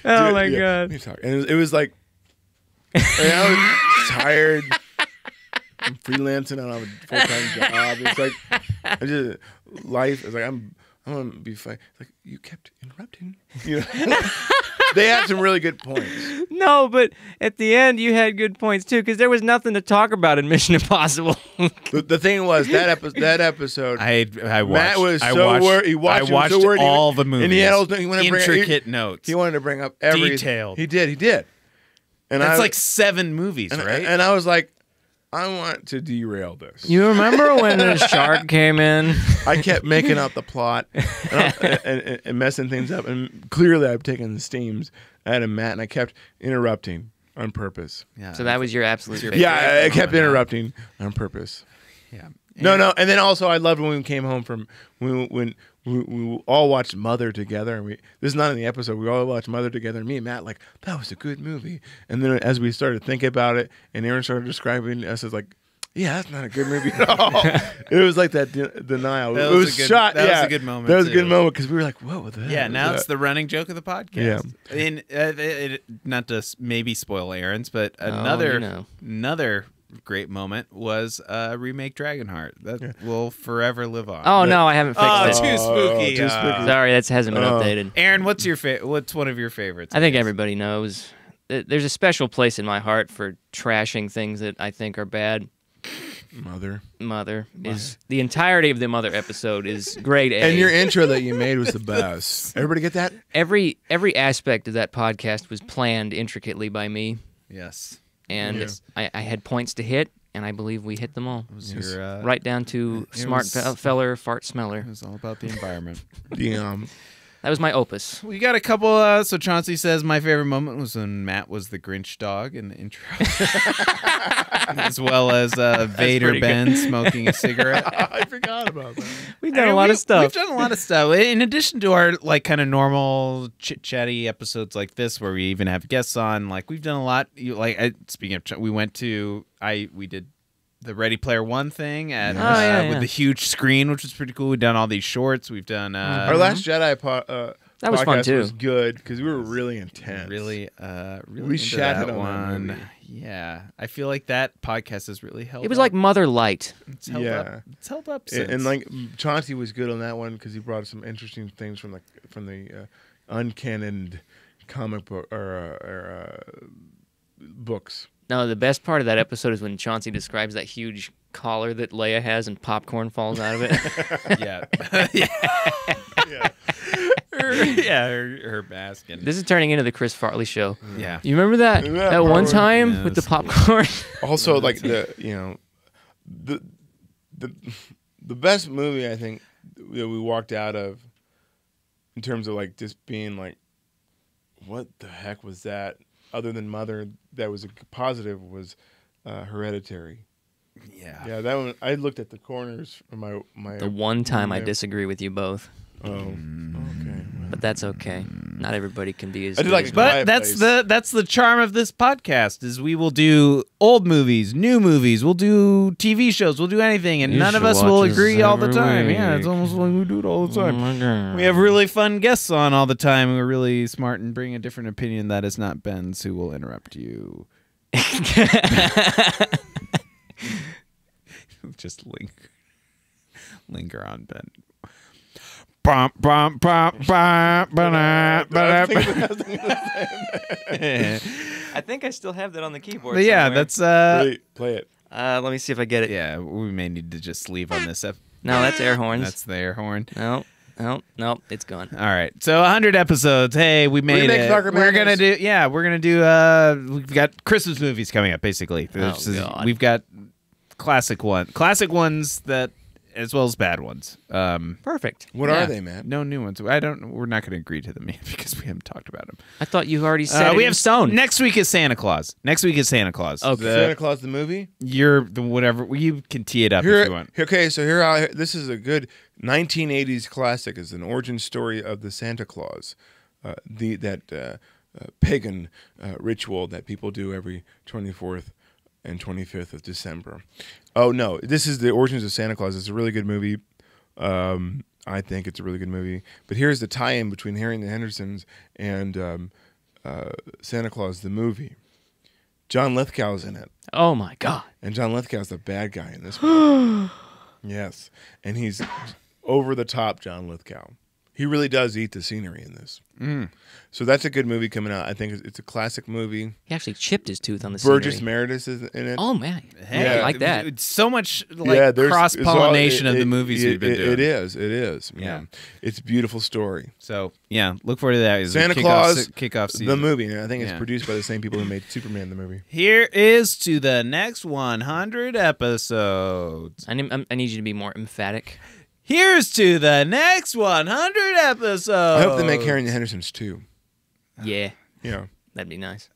Oh my Yeah, god. we need to talk. And it was like, I was tired. I'm freelancing. I don't have a full time job. It's like I just life is like I'm gonna be fine. It's like you kept interrupting. You know? They had some really good points. No, but at the end you had good points too, because there was nothing to talk about in Mission Impossible. The thing was that episode. I watched. Matt was I so watched, worried. He watched. I him watched so worried. all the movies. and he had all. He wanted to bring intricate notes. He wanted to bring up every Detailed. He did. And That's I, like 7 movies, and, right? And I was like, I want to derail this. You remember when the shark came in? I kept making out the plot and messing things up, and clearly I've taken the steams out of Matt, and I kept interrupting on purpose. yeah. So that was your absolute favorite. Yeah, I kept interrupting on purpose. yeah. No, and then also I loved when we came home from when we all watched Mother together, and this is not in the episode. We all watched Mother together, and me and Matt like that was a good movie. And then as we started thinking about it, and Aaron started describing us as like Yeah, that's not a good movie at all. It was like that denial. That it was was a good- shot. that was yeah, a good moment, That was a too. good moment because we were like, "What the hell?" Yeah, is now that? it's the running joke of the podcast. Yeah. And not to maybe spoil Aaron's, but Oh, another you know. another great moment was remake Dragonheart that will forever live on. Oh no, I haven't fixed Oh, it. too spooky. too spooky. Sorry, that hasn't been updated. Aaron, what's one of your favorites? I think everybody knows. There's a special place in my heart for trashing things that I think are bad. Mother is the entirety of the Mother episode is grade A. And your intro that you made was the best. Everybody get that? every aspect of that podcast was planned intricately by me, Yes. and I had points to hit, and I believe we hit them all. It was your, Right down to it smart was- feller, fart smeller. It was all about the environment. The That was my opus. We got a couple. So Chauncey says my favorite moment was when Matt was the Grinch dog in the intro, as well as Vader pretty Ben smoking a cigarette. I forgot about that. We've done a lot of stuff. We've done a lot of stuff. In addition to our like kind of normal chit chatty episodes like this, where we even have guests on, like we've done a lot. Speaking of, we did the Ready Player One thing at yeah. with the huge screen, which was pretty cool. We've done all these shorts. We've done Our last Jedi That was fun, podcast too. was good because we were really intense. really We into shattered that on that one. movie. Yeah, I feel like that podcast has really held. It was up. like Mother Light. It's held Yeah. up. It's held up since. And like Chauncey was good on that one because he brought some interesting things from the uncannoned comic book or books. No, the best part of that episode is when Chauncey describes that huge collar that Leia has and popcorn falls out of it. yeah, her mask and This is turning into the Chris Farley show. yeah. You remember that Yeah, that one probably. time Yeah, with the that's cool. popcorn? Also, like the best movie I think that we walked out of in terms of like just being like, what the heck was that? Other than Mother, that was a positive was Hereditary. Yeah. Yeah, that one. I looked at the corners of my. The one time I Yeah. disagree with you both, Oh, okay. but that's okay. Not everybody can be as. I did good like as it. me. But Quiet that's Place. that's the charm of this podcast is we will do old movies, new movies, we'll do TV shows, we'll do anything, and You none of should us will watch us agree all the every time. Yeah, it's week. almost like we do it all the Oh time. my God. We have really fun guests on all the time who are really smart and bring a different opinion that is not Ben's, who will interrupt you. Just linger on Ben. Bum, bum, bum, bum, ba-da, ba-da, I think I still have that on the keyboard. But yeah, somewhere. that's Play it. Let me see if I get it. yeah. We may need to just leave on this. No, that's air horns. That's the air horn. No, it's gone. All right, so 100 episodes. Hey, we made Remake it. Sparker We're gonna Madness. we're gonna do. We've got Christmas movies coming up. Basically, God. we've got classic ones that, as well as bad ones. Perfect. What Yeah. are they, man? No new ones. We're not going to agree to them yet because we haven't talked about them. I thought you already said we it in have stone. Next week is Santa Claus. Okay. Santa Claus the movie. You're the whatever. You can tee it up if you want. Okay, so this is a good 1980s classic. It's an origin story of the Santa Claus, that pagan ritual that people do every 24th and 25th of December. Oh no, this is the origins of Santa Claus. It's a really good movie. I think it's a really good movie. But here's the tie-in between Harry and the Hendersons and Santa Claus the movie. John Lithgow's in it. Oh my God. And John Lithgow's the bad guy in this one. Yes. And he's over the top John Lithgow. He really does eat the scenery in this. So that's a good movie coming out. I think it's a classic movie. He actually chipped his tooth on the Burgess scenery. Meredith is in it. Oh man, Hey, I like that. It's so much there's- cross pollination it's all- of the movies we've been doing. It is. Yeah. Yeah. It's a beautiful story. So yeah, look forward to that. It's a Santa kickoff Claus, kickoff season. the movie. And I think it's Yeah. produced by the same people who made Superman the movie. Here is to the next 100 episodes. I need you to be more emphatic. Here's to the next 100 episodes. I hope they make Harry and the Hendersons too. Yeah, Yeah. that'd be nice.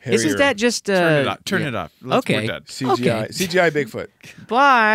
Harry Isn't or that just Turn it off. Turn yeah. it off. Let's, Okay. We're done. CGI? Okay. CGI Bigfoot. Bye.